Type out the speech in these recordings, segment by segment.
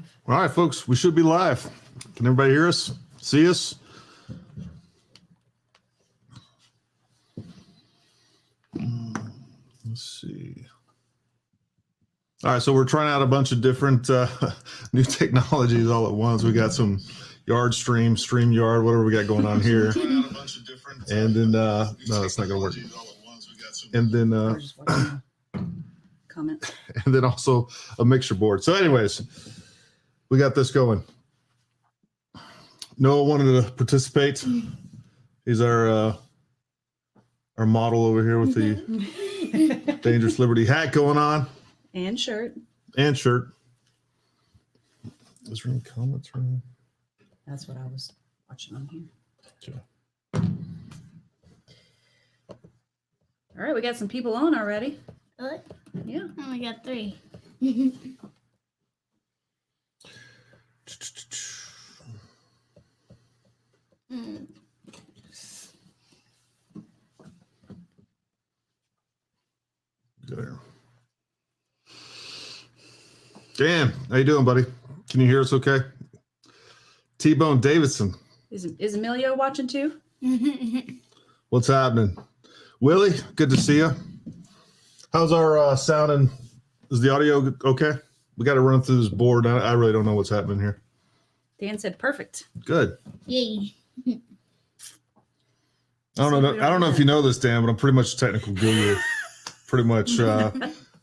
live. All right, folks, we should be live. Can everybody hear us? See us? Let's see. All right, so we're trying out a bunch of different new technologies all at once. We got some Yard Stream, StreamYard, whatever we got going on here. And then, no, that's not going to work. And then, Comment. and then also a mixer board. So anyways, we got this going. Noah wanted to participate. He's our model over here with the Dangerous Liberty hat going on. And shirt. And shirt. Is there any comments? That's what I was watching on here. Sure. All right, we got some people on already. Really? Yeah. Oh, we got 3. There. Dan, how you doing, buddy? Can you hear us okay? T-Bone Davidson. Is Emilio watching too? What's happening? Willie, good to see you. How's our sound and is the audio okay? We got to run through this board. I really don't know what's happening here. Dan said perfect. Good. Yay. I don't know if you know this, Dan, but I'm pretty much a technical guru. Pretty much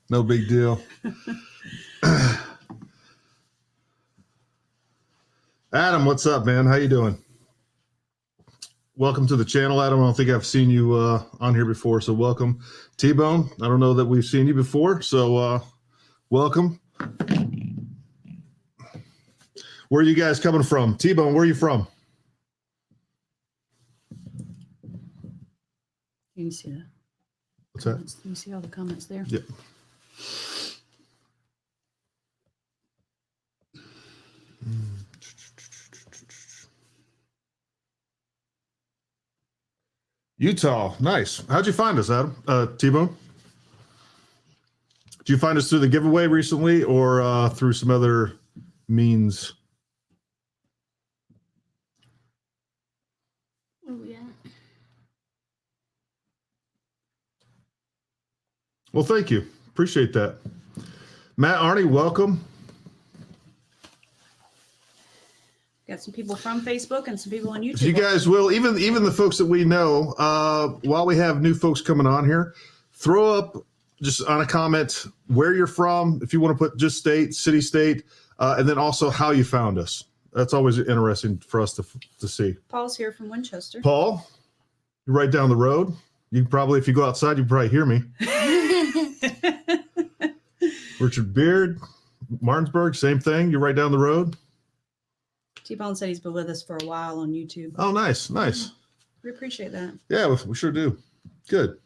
no big deal. Adam, what's up, man? How you doing? Welcome to the channel, Adam. I don't think I've seen you on here before, so welcome. T-Bone, I don't know that we've seen you before, so welcome. Where are you guys coming from? T-Bone, where are you from? You can see that. What's that? You can see all the comments there. Yep. Utah, nice. How'd you find us, Adam? T-Bone? Did you find us through the giveaway recently or through some other means? Oh, yeah. Well, thank you. Appreciate that. Matt Arnie, welcome. Got some people from Facebook and some people on YouTube. If you guys will, even the folks that we know, while we have new folks coming on here, throw up just on a comment where you're from. If you want to put just state, city, state, and then also how you found us. That's always interesting for us to see. Paul's here from Winchester. Paul, you're right down the road. You can probably, if you go outside, you can probably hear me. Richard Beard, Martinsburg, same thing. You're right down the road. T-Bone said he's been with us for a while on YouTube. Oh, nice, nice. We appreciate that. Yeah, we sure do. Good.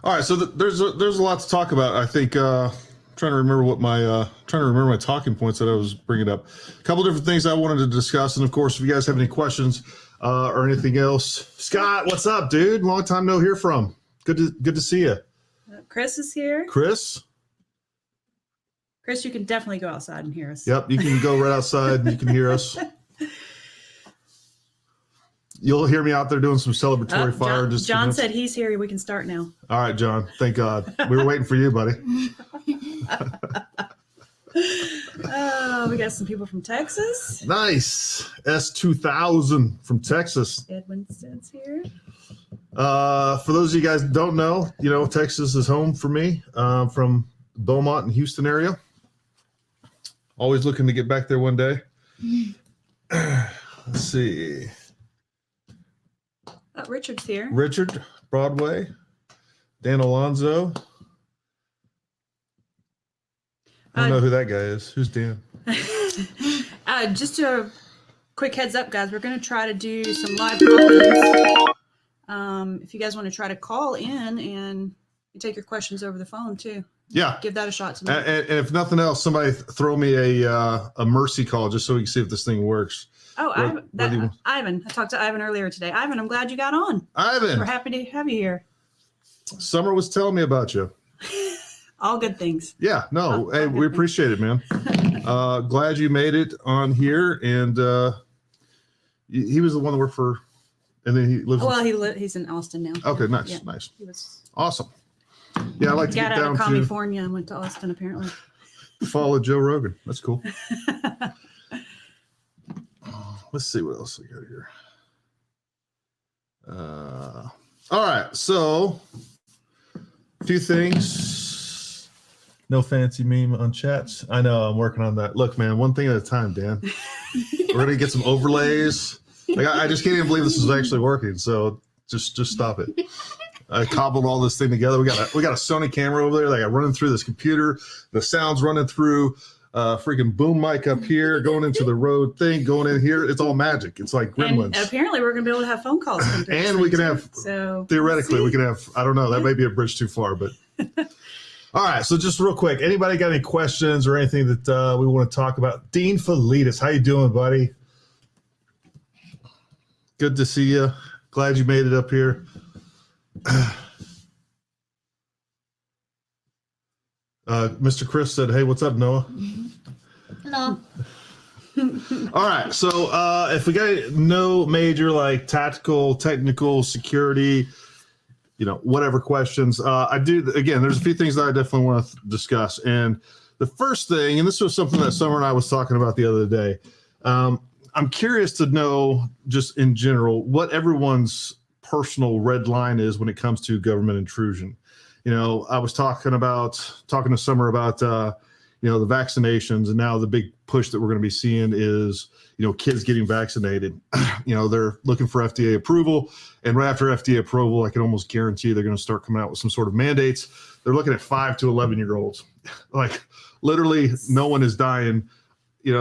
All right, so there's a lot to talk about. I think trying to remember my talking points that I was bringing up. A couple different things I wanted to discuss, and of course, if you guys have any questions or anything else, Scott, what's up, dude? Long time no hear from. Good to see you. Chris is here. Chris, you can definitely go outside and hear us. Yep, you can go right outside and you can hear us. You'll hear me out there doing some celebratory fire. John said he's here. We can start now. All right, John. Thank God. We were waiting for you, buddy. Oh, we got some people from Texas. Nice. S2000 from Texas. Ed Winstead's here. For those of you guys that don't know, Texas is home for me. From Beaumont and Houston area. Always looking to get back there one day. Let's see. Richard's here. Richard, Broadway. Dan Alonzo. I don't know who that guy is. Who's Dan? Just a quick heads up, guys. We're going to try to do some live call-ins. If you guys want to try to call in and you take your questions over the phone too. Yeah. Give that a shot tonight. And if nothing else, somebody throw me a mercy call just so we can see if this thing works. Oh, Ivan. I talked to Ivan earlier today. Ivan, I'm glad you got on. Ivan. We're happy to have you here. Summer was telling me about you. All good things. Yeah, no, hey, we appreciate it, man. Glad you made it on here, and he was the one that worked for, and then he lives. Well, he's in Austin now. Okay, nice, Yeah. nice, He was awesome. Yeah, I like to got get out down of to California and went to Austin apparently. follow Joe Rogan. That's cool. Let's see what else we got here. All right, so a few things. No fancy meme on chats. I know I'm working on that. Look, man, one thing at a time, Dan. We're gonna get some overlays. Like I just can't even believe this is actually working. So just stop it. I cobbled all this thing together. We got a Sony camera over there. Like I running through this computer. The sound's running through freaking boom mic up here, going into the Rode thing, going in here. It's all magic. It's like Gremlins. And apparently we're going to be able to have phone calls. And we can have, theoretically, we can have, I don't know, that may be a bridge too far, but. All right, so just real quick, anybody got any questions or anything that we want to talk about? Dean Felitas, how you doing, buddy? Good to see you. Glad you made it up here. Mr. Chris said, hey, what's up, Noah? Hello. All right, so if we got no major like tactical, technical, security, whatever questions, I do, again, there's a few things that I definitely want to discuss. And the first thing, and this was something that Summer and I was talking about the other day, I'm curious to know, just in general, what everyone's personal red line is when it comes to government intrusion. I was talking to Summer about, the vaccinations, and now the big push that we're going to be seeing is, kids getting vaccinated. They're looking for FDA approval, and right after FDA approval, I can almost guarantee they're going to start coming out with some sort of mandates. They're looking at 5 to 11-year-olds. Like literally no one is dying. They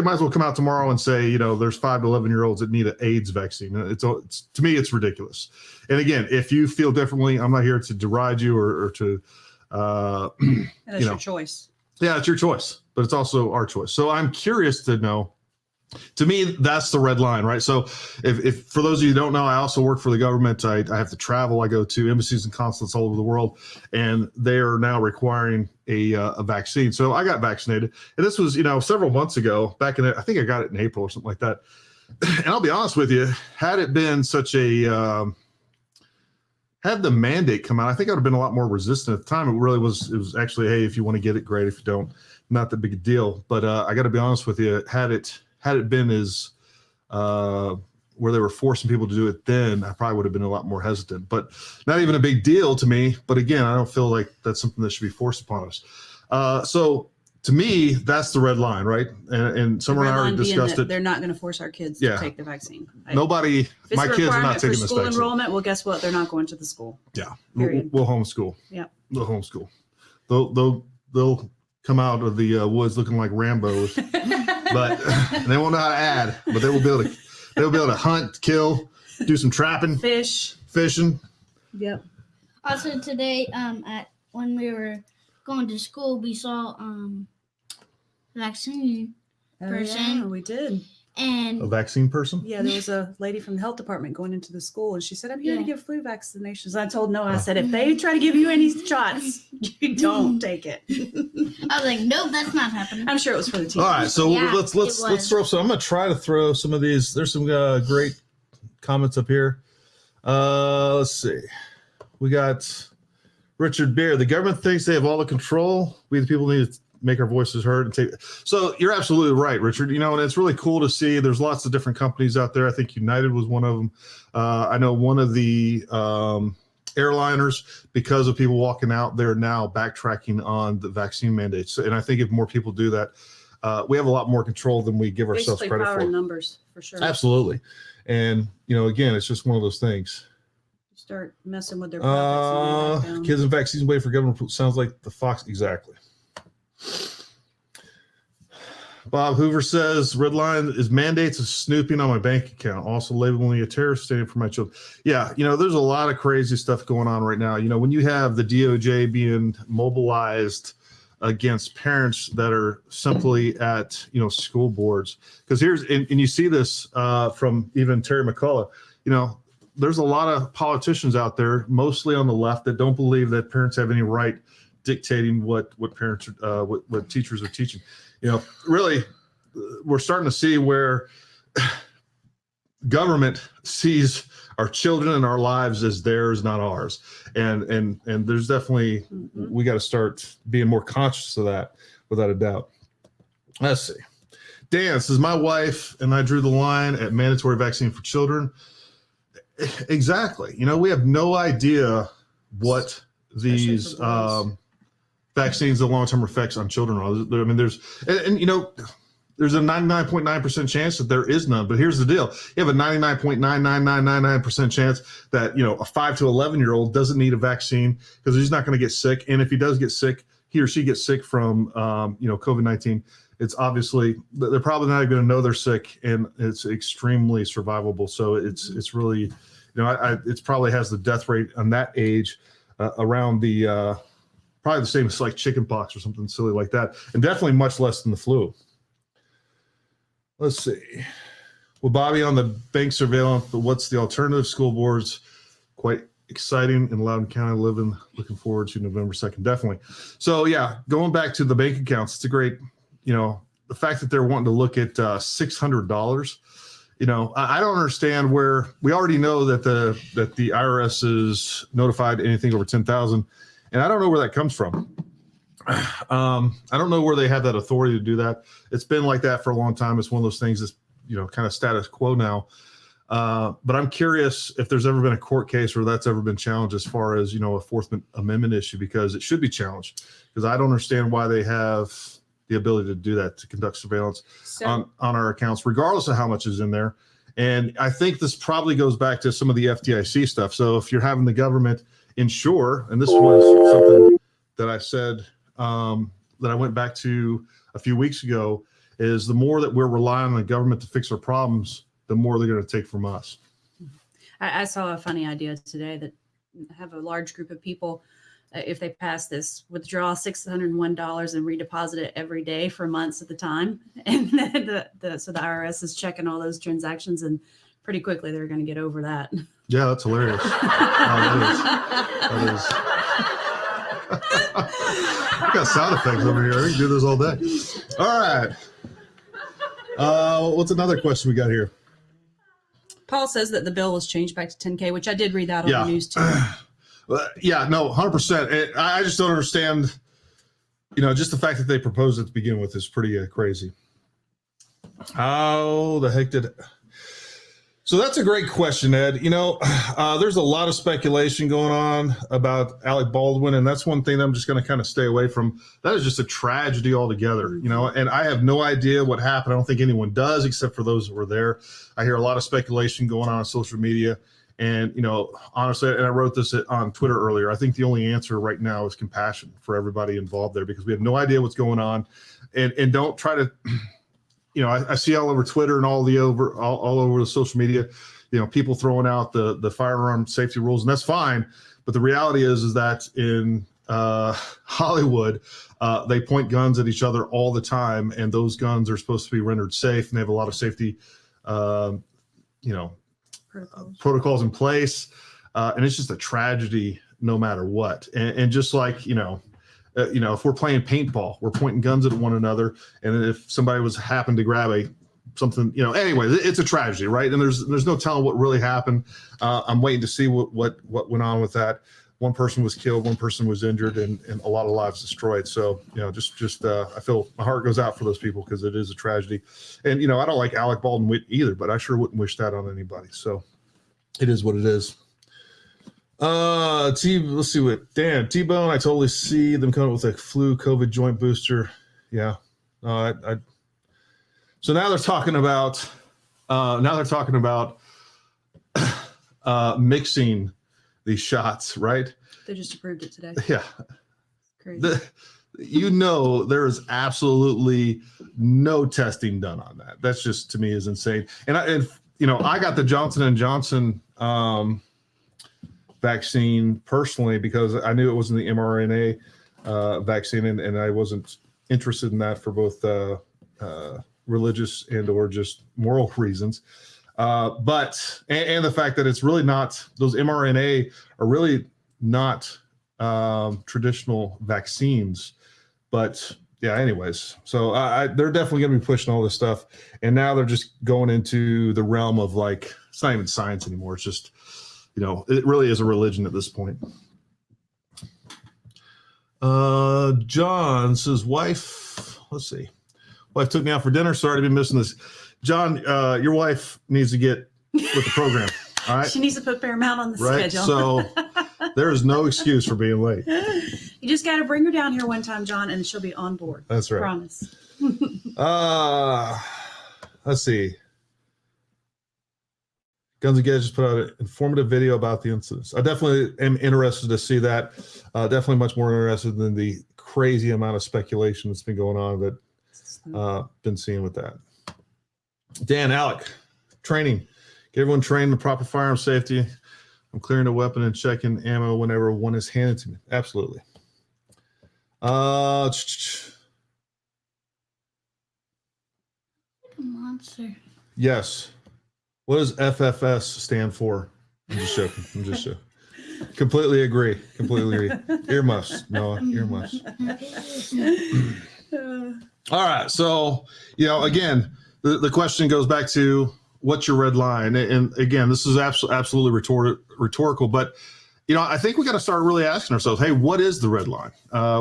might as well come out tomorrow and say, there's 5 to 11-year-olds that need an AIDS vaccine. It's to me, it's ridiculous. And again, if you feel differently, I'm not here to deride you or to, that's your choice. Yeah, it's your choice, but it's also our choice. So I'm curious to know. To me, that's the red line, right? So if for those of you who don't know, I also work for the government. I have to travel. I go to embassies and consulates all over the world, and they are now requiring a vaccine. So I got vaccinated, and this was, several months ago, back in, I think I got it in April or something like that. And I'll be honest with you, had it been had the mandate come out, I think I would have been a lot more resistant at the time. It was actually, hey, if you want to get it, great. If you don't, not that big a deal. But I got to be honest with you, had it been as where they were forcing people to do it then, I probably would have been a lot more hesitant. But not even a big deal to me. But again, I don't feel like that's something that should be forced upon us. So to me, that's the red line, right? And Summer and I already discussed it. They're not going to force our kids to take the vaccine. Nobody, my kids are not taking this school vaccine. Enrollment, well, guess what? They're not going to the school. Yeah, we'll homeschool. Yeah, we'll homeschool. They'll come out of the woods looking like Rambo, but they won't know how to add. But they will be able to hunt, kill, do some trapping, fishing. Yep. Also today, when we were going to school, we saw vaccine person. Yeah, we did. And a vaccine person? Yeah, there was a lady from the health department going into the school, and she said, I'm here to give flu vaccinations. And I told Noah, I said, if they try to give you any shots, you don't take it. I was like, nope, that's not happening. I'm sure it was for the team. All right, so let's throw some. I'm going to try to throw some of these. There's some great comments up here. Let's see. We got Richard Beer. The government thinks they have all the control. We, the people, need to make our voices heard and take. So you're absolutely right, Richard. And it's really cool to see. There's lots of different companies out there. I think United was one of them. I know one of the airliners, because of people walking out, they're now backtracking on the vaccine mandates. And I think if more people do that, we have a lot more control than we give ourselves credit power for. In numbers, for sure. Absolutely. And again, it's just one of those things. Start messing with their profits. Kids and vaccines wait for government. Sounds like the Fox. Exactly. Bob Hoover says, red line is mandates of snooping on my bank account. Also labeling me a terrorist standing for my children. Yeah, there's a lot of crazy stuff going on right now. When you have the DOJ being mobilized against parents that are simply at, school boards. Because and you see this from even Terry McCullough, there's a lot of politicians out there, mostly on the left, that don't believe that parents have any right dictating what parents, what teachers are teaching. Really, we're starting to see where government sees our children and our lives as theirs, not ours. And there's definitely, we got to start being more conscious of that, without a doubt. Let's see. Dan says, my wife and I drew the line at mandatory vaccine for children. Exactly. We have no idea what these vaccines, the long-term effects on children are. I mean, there's a 99.9% chance that there is none. But here's the deal. You have a 99.99999% chance that, a 5 to 11-year-old doesn't need a vaccine because he's not going to get sick. And if he does get sick, he or she gets sick from, COVID-19. It's obviously, they're probably not going to know they're sick, and it's extremely survivable. So it's really, it's probably has the death rate on that age around the, probably the same as like chickenpox or something silly like that. And definitely much less than the flu. Let's see. Well, Bobby, on the bank surveillance, but what's the alternative? School boards, quite exciting in Loudoun County. Looking forward to November 2nd, definitely. So yeah, going back to the bank accounts, it's a great, the fact that they're wanting to look at $600. I don't understand where we already know that the IRS is notified anything over 10,000, and I don't know where that comes from. I don't know where they have that authority to do that. It's been like that for a long time. It's one of those things that's, kind of status quo now. But I'm curious if there's ever been a court case where that's ever been challenged as far as, a Fourth Amendment issue, because it should be challenged, because I don't understand why they have the ability to do that, to conduct surveillance on our accounts, regardless of how much is in there. And I think this probably goes back to some of the FDIC stuff. So if you're having the government insure, and this was something that I said, that I went back to a few weeks ago, is the more that we're relying on the government to fix our problems, the more they're going to take from us. I saw a funny idea today that have a large group of people, if they pass this, withdraw $601 and redeposit it every day for months at the time. And then so the IRS is checking all those transactions, and pretty quickly they're going to get over that. Yeah, that's hilarious. That is. I got sound effects over here. I can do this all day. All right. What's another question we got here? Paul says that the bill was changed back to 10K, which I did read that on the news too. Yeah, no, 100%. I just don't understand, just the fact that they proposed it to begin with is pretty crazy. How the heck did it? So that's a great question, Ed. There's a lot of speculation going on about Alec Baldwin, and that's one thing that I'm just going to kind of stay away from. That is just a tragedy altogether, and I have no idea what happened. I don't think anyone does, except for those that were there. I hear a lot of speculation going on social media, and, honestly, and I wrote this on Twitter earlier, I think the only answer right now is compassion for everybody involved there, because we have no idea what's going on, and don't try to... I see all over Twitter and all over the social media, people throwing out the firearm safety rules, and that's fine. But the reality is that in Hollywood, they point guns at each other all the time, and those guns are supposed to be rendered safe, and they have a lot of safety, protocols in place, and it's just a tragedy no matter what. And just like if we're playing paintball, we're pointing guns at one another, and if somebody happened to grab something, anyway, it's a tragedy, right? And there's no telling what really happened. I'm waiting to see what went on with that. One person was killed, one person was injured, and a lot of lives destroyed. So, just I feel my heart goes out for those people, because it is a tragedy. And, I don't like Alec Baldwin either, but I sure wouldn't wish that on anybody. So it is what it is. Let's see what Dan T-Bone. I totally see them coming up with a flu COVID joint booster. Yeah. So now they're talking about mixing these shots, right? They just approved it today. Yeah. Crazy. There is absolutely no testing done on that. That's just, to me, is insane. And I got the Johnson & Johnson vaccine personally, because I knew it wasn't the mRNA vaccine, and I wasn't interested in that for both religious and or just moral reasons. But the fact that it's really not, those mRNA are really not traditional vaccines. But yeah, anyways, so they're definitely going to be pushing all this stuff. And now they're just going into the realm of like, it's not even science anymore. It's just, it really is a religion at this point. John says, wife took me out for dinner. Sorry to be missing this. John, your wife needs to get with the program. All right. She needs to put Paramount on the Right. schedule. So there is no excuse for being late. You just got to bring her down here one time, John, and she'll be on board. That's right. Promise. Let's see. Guns and Gadgets put out an informative video about the incidents. I definitely am interested to see that. Definitely much more interested than the crazy amount of speculation that's been going on that been seeing with that. Dan, Alec, training. Get everyone trained in proper firearm safety. I'm clearing a weapon and checking ammo whenever one is handed to me. Absolutely. Monster. Yes. What does FFS stand for? I'm just joking. Completely agree. Earmuffs, Noah. Earmuffs. All right. So, again, the question goes back to what's your red line? And again, this is absolutely rhetorical, but I think we got to start really asking ourselves, hey, what is the red line?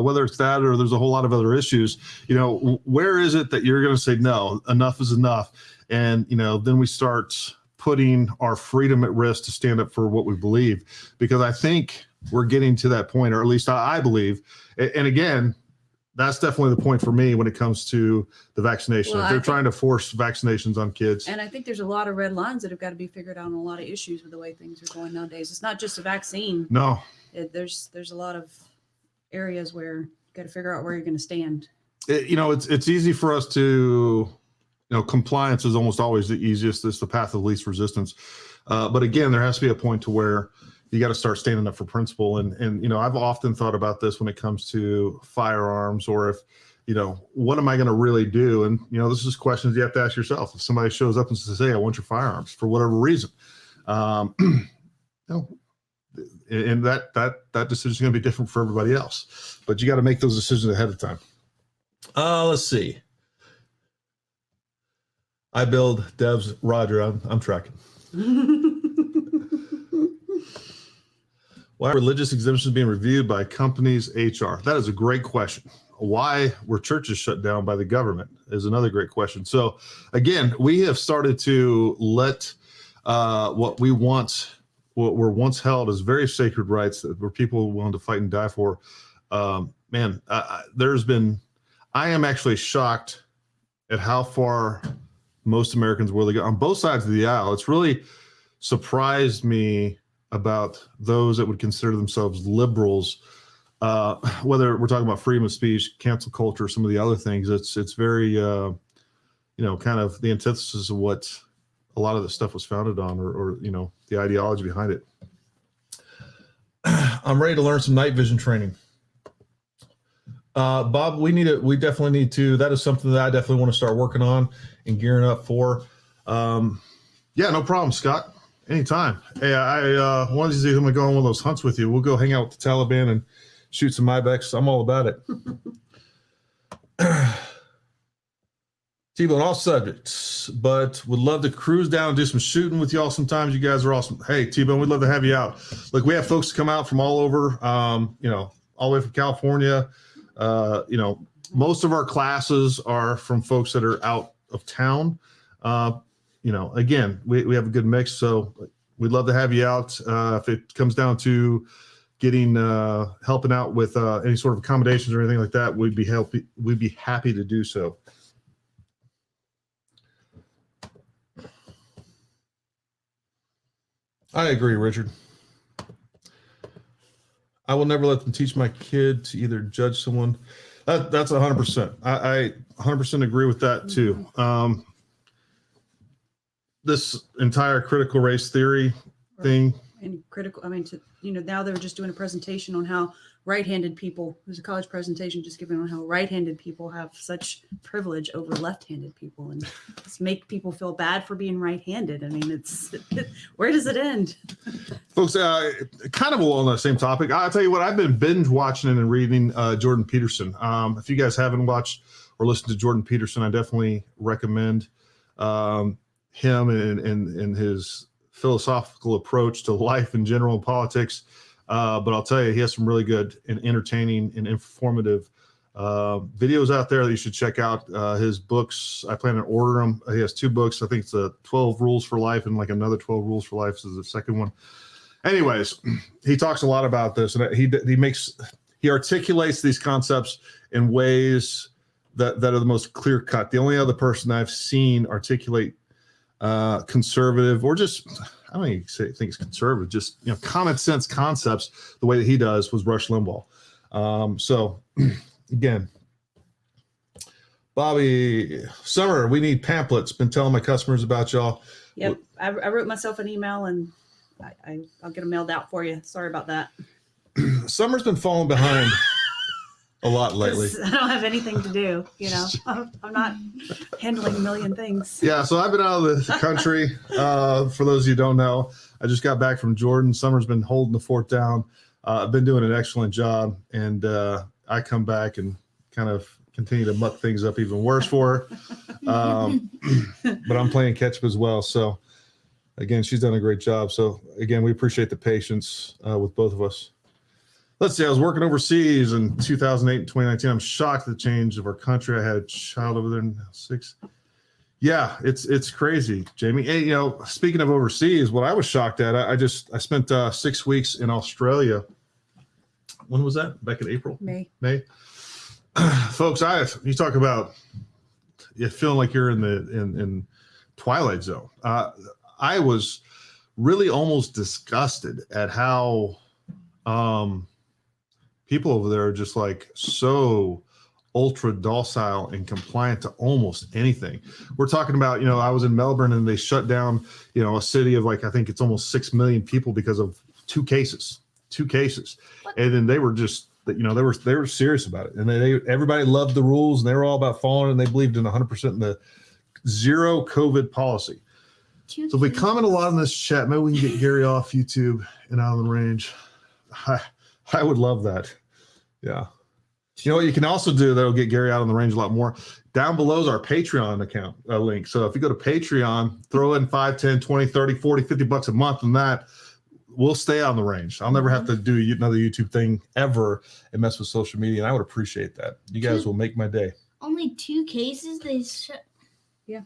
Whether it's that or there's a whole lot of other issues, where is it that you're going to say, no, enough is enough? And, then we start putting our freedom at risk to stand up for what we believe, because I think we're getting to that point, or at least I believe. And again, that's definitely the point for me when it comes to the vaccination. Well, if they're trying to force vaccinations on kids. And I think there's a lot of red lines that have got to be figured out on a lot of issues with the way things are going nowadays. It's not just a vaccine. No. There's a lot of areas where you got to figure out where you're going to stand. It's easy for us to, compliance is almost always the easiest. It's the path of least resistance. But again, there has to be a point to where you got to start standing up for principle. And I've often thought about this when it comes to firearms, or if, what am I going to really do? And, this is questions you have to ask yourself. If somebody shows up and says, hey, I want your firearms for whatever reason, and that decision is going to be different for everybody else, but you got to make those decisions ahead of time. Let's see. I build devs, Roger. I'm tracking. Why are religious exemptions being reviewed by companies' HR? That is a great question. Why were churches shut down by the government is another great question. So again, we have started to let what were once held as very sacred rights that were people willing to fight and die for. I am actually shocked at how far most Americans will go on both sides of the aisle. It's really surprised me about those that would consider themselves liberals, whether we're talking about freedom of speech, cancel culture, some of the other things. It's very, kind of the antithesis of what a lot of the stuff was founded on, or the ideology behind it. I'm ready to learn some night vision training. Bob, we definitely need to. That is something that I definitely want to start working on and gearing up for. Yeah, no problem, Scott. Anytime. Hey, I wanted to see who am I going on one of those hunts with you. We'll go hang out with the Taliban and shoot some ibex. I'm all about it. T-Bone, all subjects, but would love to cruise down and do some shooting with y'all sometimes. You guys are awesome. Hey, T-Bone, we'd love to have you out. Look, we have folks come out from all over, all the way from California. Most of our classes are from folks that are out of town. Again, we have a good mix, so we'd love to have you out. If it comes down to getting helping out with any sort of accommodations or anything like that, we'd be happy to do so. I agree, Richard. I will never let them teach my kid to either judge someone. That's 100%. I 100% agree with that too. This entire critical race theory thing. And critical. I mean, now they're just doing a presentation on how right-handed people, there's a college presentation just giving on how right-handed people have such privilege over left-handed people, and just make people feel bad for being right-handed. I mean, where does it end? Folks, kind of along that same topic, I'll tell you what, I've been binge watching and reading Jordan Peterson. If you guys haven't watched or listened to Jordan Peterson, I definitely recommend him and his philosophical approach to life in general and politics. But I'll tell you, he has some really good and entertaining and informative videos out there that you should check out. His books, I plan to order them. He has 2 books. I think it's 12 Rules for Life and like another 12 Rules for Life is the second one. Anyways, he talks a lot about this, and he articulates these concepts in ways that are the most clear cut. The only other person I've seen articulate conservative, or just, I don't even think it's conservative, just common sense concepts the way that he does, was Rush Limbaugh. So again, Bobby Summer, we need pamphlets. Been telling my customers about y'all. Yep, I wrote myself an email, and I'll get them mailed out for you. Sorry about that. Summer's been falling behind a lot lately. I don't have anything to do. I'm not handling a million things. Yeah, so I've been out of the country. For those of you who don't know, I just got back from Jordan. Summer's been holding the fort down. I've been doing an excellent job, and I come back and kind of continue to muck things up even worse for her. But I'm playing catch up as well. So again, she's done a great job. So again, we appreciate the patience with both of us. Let's see, I was working overseas in 2008 and 2019. I'm shocked at the change of our country. I had a child over there in 6. Yeah, it's crazy, Jamie. Hey, speaking of overseas, what I was shocked at, I spent 6 weeks in Australia. When was that? Back in April? May. Folks, you talk about feeling like you're in Twilight Zone. I was really almost disgusted at how people over there are just like so ultra docile and compliant to almost anything. We're talking about, I was in Melbourne and they shut down, a city of like, I think it's almost 6 million people because of 2 cases. What? And then they were just, they were serious about it. And everybody loved the rules, and they were all about following, and they believed in 100% in the zero COVID policy. So if we comment a lot in this chat, maybe we can get Gary off YouTube and out on the range. I would love that. Yeah. You know what you can also do that'll get Gary out on the range a lot more? Down below is our Patreon account link. So if you go to Patreon, throw in 5, 10, 20, 30, 40, 50 bucks a month, and that we'll stay on the range. I'll never have to do another YouTube thing ever and mess with social media. And I would appreciate that. You guys will make my day. Only 2 cases they shut. Yeah.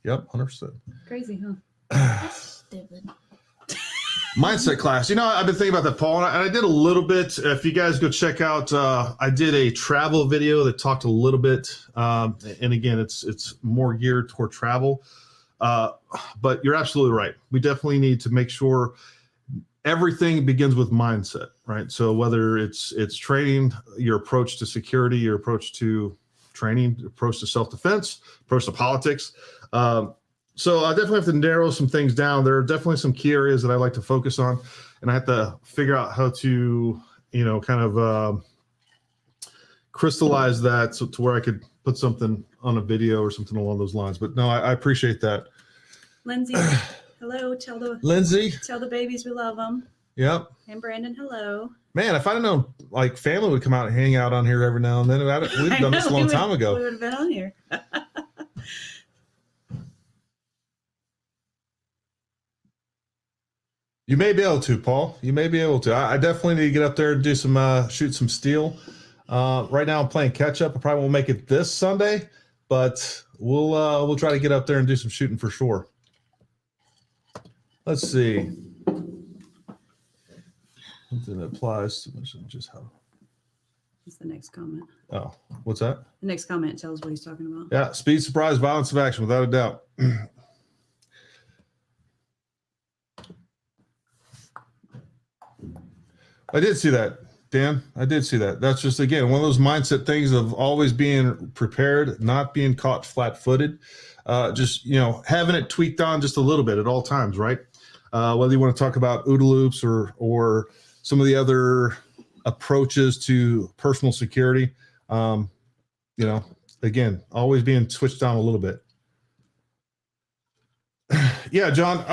Yep. 100%. Crazy, huh? That's stupid. Mindset class. I've been thinking about that, Paul, and I did a little bit. If you guys go check out, I did a travel video that talked a little bit. And again, it's more geared toward travel. But you're absolutely right. We definitely need to make sure everything begins with mindset, right? So whether it's training, your approach to security, your approach to training, approach to self-defense, approach to politics. So I definitely have to narrow some things down. There are definitely some key areas that I like to focus on, and I have to figure out how to, kind of crystallize that to where I could put something on a video or something along those lines. But no, I appreciate that. Lindsay, hello. Tell the babies we love them. Yep. And Brandon, hello. Man, if I'd have known like family would come out and hang out on here every now and then, we'd have done this a long time ago. We would have been on here. You may be able to, Paul. You may be able to. I definitely need to get up there and do some shoot some steel. Right now I'm playing catch up. I probably won't make it this Sunday, but we'll try to get up there and do some shooting for sure. Let's see. Something that applies to just how. That's the next comment. Oh, what's that? The next comment tells what he's talking about. Yeah, speed, surprise, violence of action, without a doubt. I did see that, Dan. I did see that. That's just, again, one of those mindset things of always being prepared, not being caught flat-footed, just, having it tweaked on just a little bit at all times, right? whether you want to talk about OODA loops or some of the other approaches to personal security. Again, always being switched down a little bit. Yeah, John.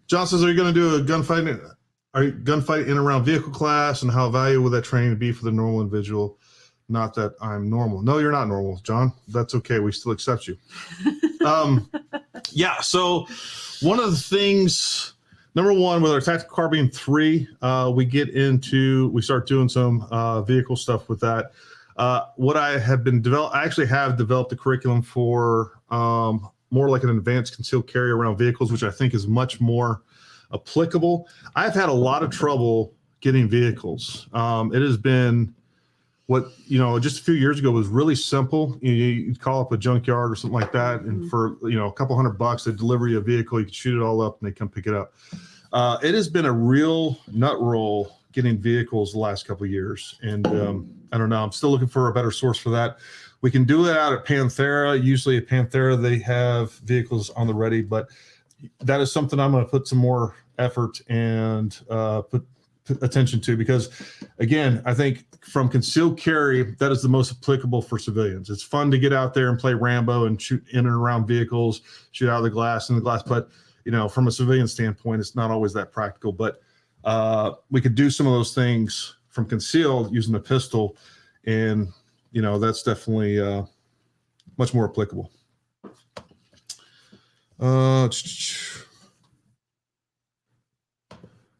John says, are you going to do a gunfight in and around vehicle class, and how valuable would that training be for the normal individual? Not that I'm normal. No, you're not normal, John. That's okay. We still accept you. Yeah. So one of the things, number one, with our Tactical Carbine 3, we start doing some vehicle stuff with that. What I have been I actually have developed a curriculum for more like an advanced concealed carry around vehicles, which I think is much more applicable. I've had a lot of trouble getting vehicles. It has been what, just a few years ago was really simple. You'd call up a junkyard or something like that, and for, a couple $100, they deliver you a vehicle, you can shoot it all up and they come pick it up. It has been a real nut roll getting vehicles the last couple of years. And I don't know, I'm still looking for a better source for that. We can do that out at Panthera. Usually at Panthera, they have vehicles on the ready, but that is something I'm going to put some more effort and put attention to, because again, I think from concealed carry, that is the most applicable for civilians. It's fun to get out there and play Rambo and shoot in and around vehicles, shoot out of the glass, but from a civilian standpoint, it's not always that practical. But we could do some of those things from concealed using a pistol, and that's definitely much more applicable.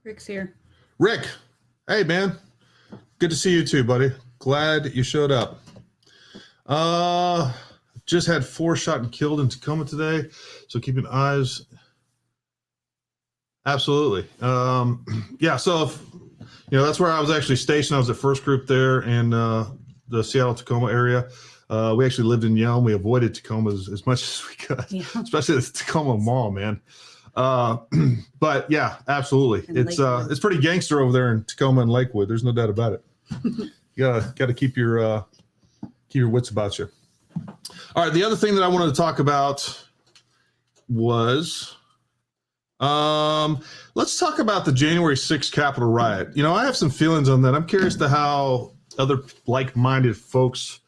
Rick's here. Rick, hey man, good to see you too, buddy. Glad you showed up. Just had 4 shot and killed in Tacoma today, so keeping eyes. Absolutely. Yeah, so if, that's where I was actually stationed. I was at first group there in the Seattle Tacoma area. We actually lived in Yelm. We avoided Tacoma as much as we could, especially the Tacoma Mall, man. But yeah, absolutely. And it's pretty gangster over there in Tacoma and Lakewood. There's no doubt about it. You gotta keep your wits about you. All right. The other thing that I wanted to talk about was, let's talk about the January 6th Capitol riot. I have some feelings on that. I'm curious to how other like-minded folks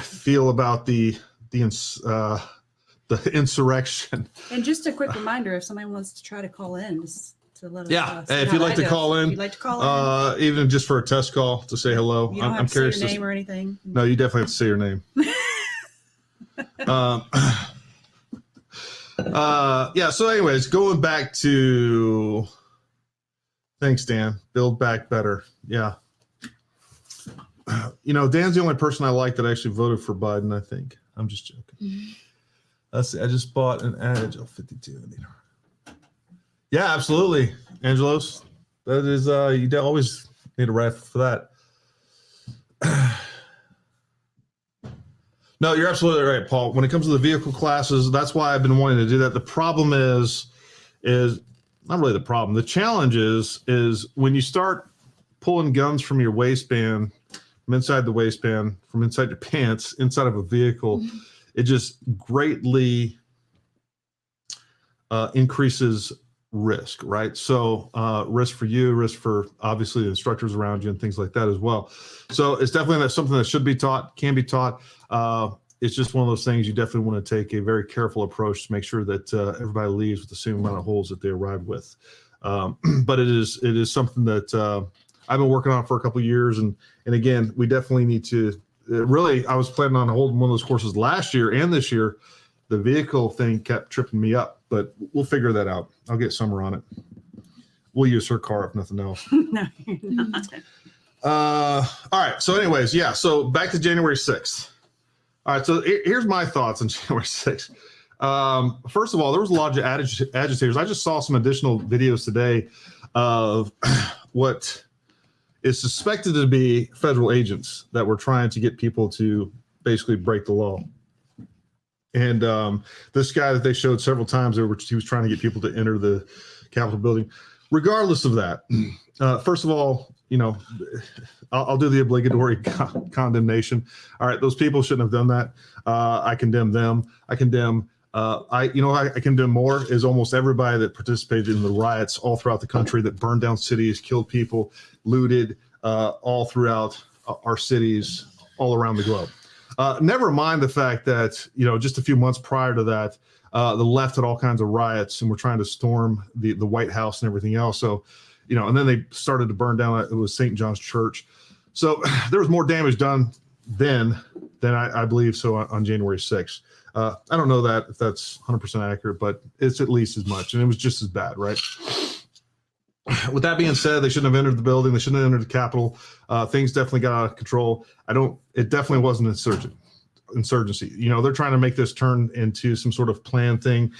feel about the insurrection. And just a quick reminder, if somebody wants to try to call in, just to let us know. See if you'd like to call in, even just for a test call to say hello. You don't have I'm to curious say your name or anything. No, you definitely have to say your name. Yeah. So anyways, going back to, thanks, Dan, Build Back Better. Yeah. Dan's the only person I like that actually voted for Biden, I think. I'm just joking. I just bought an Agile 52. Yeah, absolutely, Angelos. That is, you always need a rifle for that. No, you're absolutely right, Paul. When it comes to the vehicle classes, that's why I've been wanting to do that. The problem is not really the problem. The challenge is when you start pulling guns from your waistband, from inside the waistband, from inside your pants, inside of a vehicle, it just greatly increases risk, right? So risk for you, risk for obviously the instructors around you and things like that as well. So it's definitely something that should be taught, can be taught. It's just one of those things you definitely want to take a very careful approach to make sure that everybody leaves with the same amount of holes that they arrived with. But it is something that I've been working on for a couple of years. And again, we definitely need to really, I was planning on holding one of those courses last year and this year. The vehicle thing kept tripping me up, but we'll figure that out. I'll get Summer on it. We'll use her car if nothing else. No, you're not. All right. So anyways, yeah. So back to January 6th. All right. So here's my thoughts on January 6th. First of all, there was a lot of agitators. I just saw some additional videos today of what is suspected to be federal agents that were trying to get people to basically break the law. And this guy that they showed several times, he was trying to get people to enter the Capitol building. Regardless of that, first of all, I'll do the obligatory condemnation. All right, those people shouldn't have done that. I condemn them. I condemn I can do more is almost everybody that participated in the riots all throughout the country that burned down cities, killed people, looted all throughout our cities all around the globe. Never mind the fact that, just a few months prior to that, the left had all kinds of riots and were trying to storm the White House and everything else. So, and then they started to burn down, it was St. John's Church. So there was more damage done then than I believe so on January 6th. I don't know that if that's 100% accurate, but it's at least as much. And it was just as bad, right? With that being said, they shouldn't have entered the building. They shouldn't have entered the Capitol. Things definitely got out of control. It definitely wasn't insurgency. They're trying to make this turn into some sort of planned thing.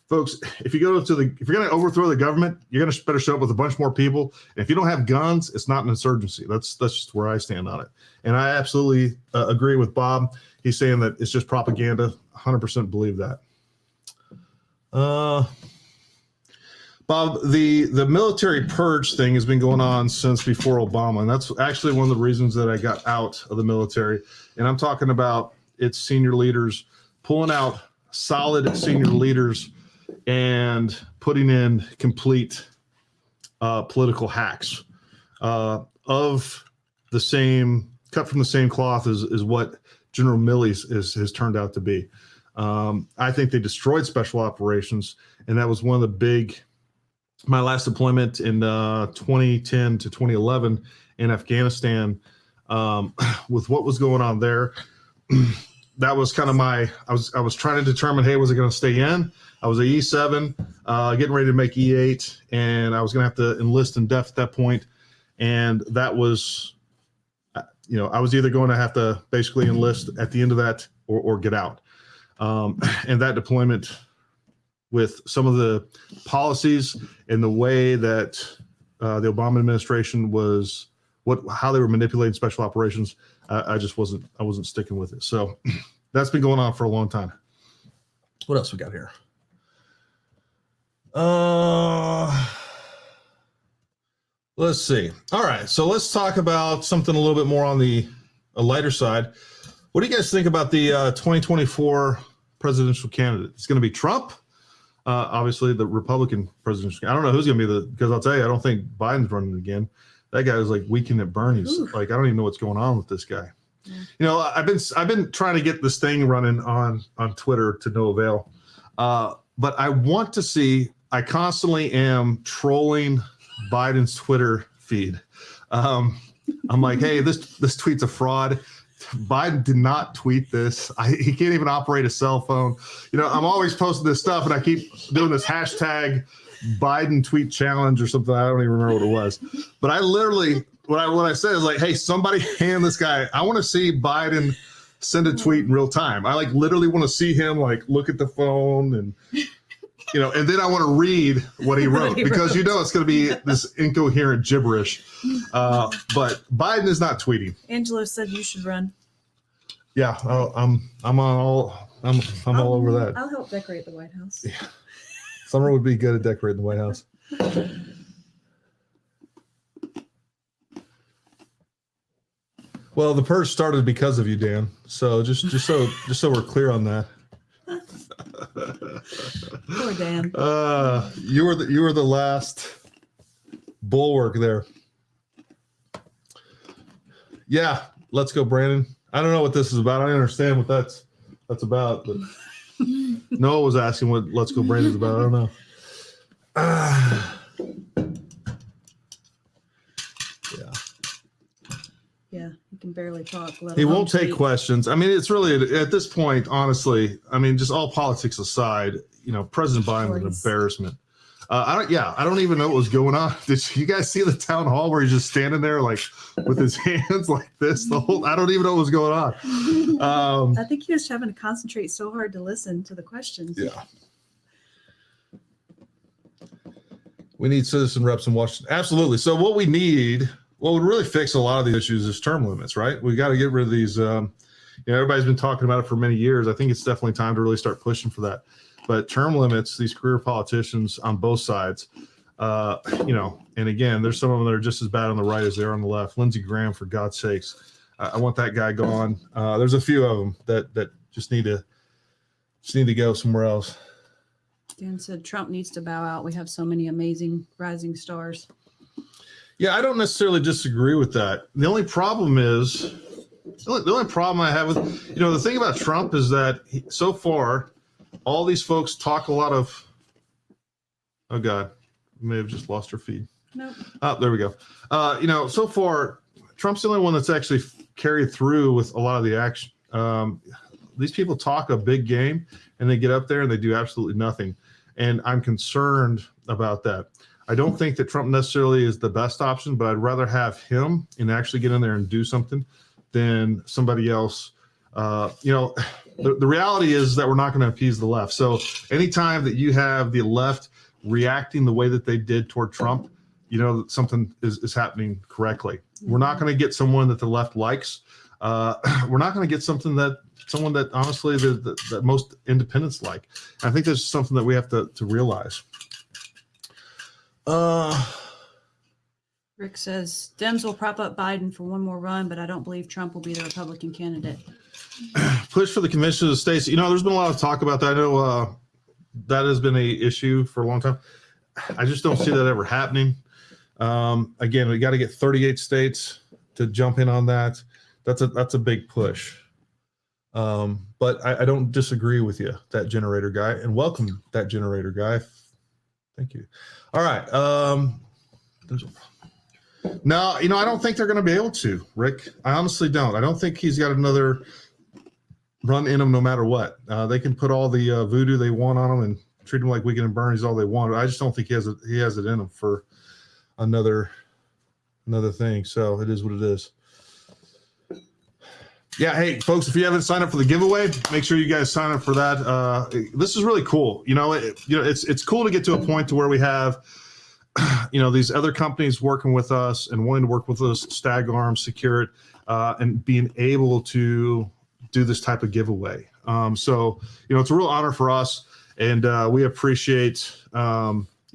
Folks, if you're going to overthrow the government, you're going to better show up with a bunch more people. And if you don't have guns, it's not an insurgency. That's just where I stand on it. And I absolutely agree with Bob. He's saying that it's just propaganda. 100% believe that. Bob, the military purge thing has been going on since before Obama, and that's actually one of the reasons that I got out of the military. And I'm talking about its senior leaders pulling out solid senior leaders and putting in complete political hacks of the same, cut from the same cloth as what General Milley's has turned out to be. I think they destroyed special operations, and that was one of the my last deployment in 2010 to 2011 in Afghanistan, with what was going on there. That was kind of I was trying to determine, hey, was it going to stay in? I was a E7, getting ready to make E8, and I was going to have to enlist in depth at that point. And that was, I was either going to have to basically enlist at the end of that or get out. And that deployment, with some of the policies and the way that the Obama administration was, how they were manipulating special operations, I wasn't sticking with it. So that's been going on for a long time. What else we got here? Let's see. All right, so let's talk about something a little bit more on a lighter side. What do you guys think about the 2024 presidential candidate? It's going to be Trump. Obviously, the Republican presidential. I don't know who's going to be because I'll tell you, I don't think Biden's running again. That guy is like weekend at Bernie's. Ooh. Like, I don't even know what's going on with this guy. Yeah. I've been trying to get this thing running on Twitter to no avail. But I want to see. I constantly am trolling Biden's Twitter feed. I'm like, hey, this tweet's a fraud. Biden did not tweet this. He can't even operate a cell phone. I'm always posting this stuff, and I keep doing this hashtag Biden tweet challenge or something. I don't even remember what it was. But I literally, what I said is like, hey, somebody hand this guy. I want to see Biden send a tweet in real time. I literally want to see him look at the phone and and then I want to read what he wrote because it's going to be this incoherent gibberish. But Biden is not tweeting. Angelo said you should run. Yeah, I'm all over that. I'll help decorate the White House. Yeah. Summer would be good at decorating the White House. Well, the purge started because of you, Dan. So just so we're clear on that. Poor Dan. You were the last bulwark there. Yeah, let's go, Brandon. I don't know what this is about. I understand what that's about, but Noah was asking what Let's Go Brandon's about. I don't know. Yeah, he can barely talk. He won't take questions. I mean, it's really at this point, honestly. I mean, just all politics aside, President Biden is an embarrassment. I don't even know what was going on. Did you guys see the town hall where he's just standing there with his hands like this? I don't even know what was going on. I think he was having to concentrate so hard to listen to the questions. Yeah. We need citizen reps in Washington. Absolutely. So what would really fix a lot of the issues is term limits, right? We got to get rid of these. Everybody's been talking about it for many years. I think it's definitely time to really start pushing for that. But term limits, these career politicians on both sides, and again, there's some of them that are just as bad on the right as they are on the left. Lindsey Graham, for God's sakes, I want that guy gone. There's a few of them that just need to Just need to go somewhere else. Dan said Trump needs to bow out. We have so many amazing rising stars. Yeah, I don't necessarily disagree with that. The only problem is, the only problem I have with, the thing about Trump is that so far, all these folks talk a lot of, oh God, we may have just lost our feed. Nope. Oh, there we go. So far, Trump's the only one that's actually carried through with a lot of the action. These people talk a big game and they get up there and they do absolutely nothing. And I'm concerned about that. I don't think that Trump necessarily is the best option, but I'd rather have him and actually get in there and do something than somebody else. The reality is that we're not going to appease the left. So anytime that you have the left reacting the way that they did toward Trump, that something is happening correctly. We're not going to get someone that the left likes. We're not going to get someone that honestly that most independents like. I think that's something that we have to realize. Rick says Dems will prop up Biden for one more run, but I don't believe Trump will be the Republican candidate. Push for the convention of the states. There's been a lot of talk about that. I know that has been an issue for a long time. I just don't see that ever happening. Again, we got to get 38 states to jump in on that. That's a big push. But I don't disagree with you, that generator guy, and welcome that generator guy. Thank you. All right. No, I don't think they're going to be able to, Rick. I honestly don't. I don't think he's got another run in him no matter what. They can put all the voodoo they want on him and treat him like Weekend and Bernie's all they want. I just don't think he has it in him for another thing. So it is what it is. Yeah, hey folks, if you haven't signed up for the giveaway, make sure you guys sign up for that. This is really cool. It's cool to get to a point to where we have, these other companies working with us and wanting to work with us, Stag Arms, Secure It, and being able to do this type of giveaway. So it's a real honor for us, and we appreciate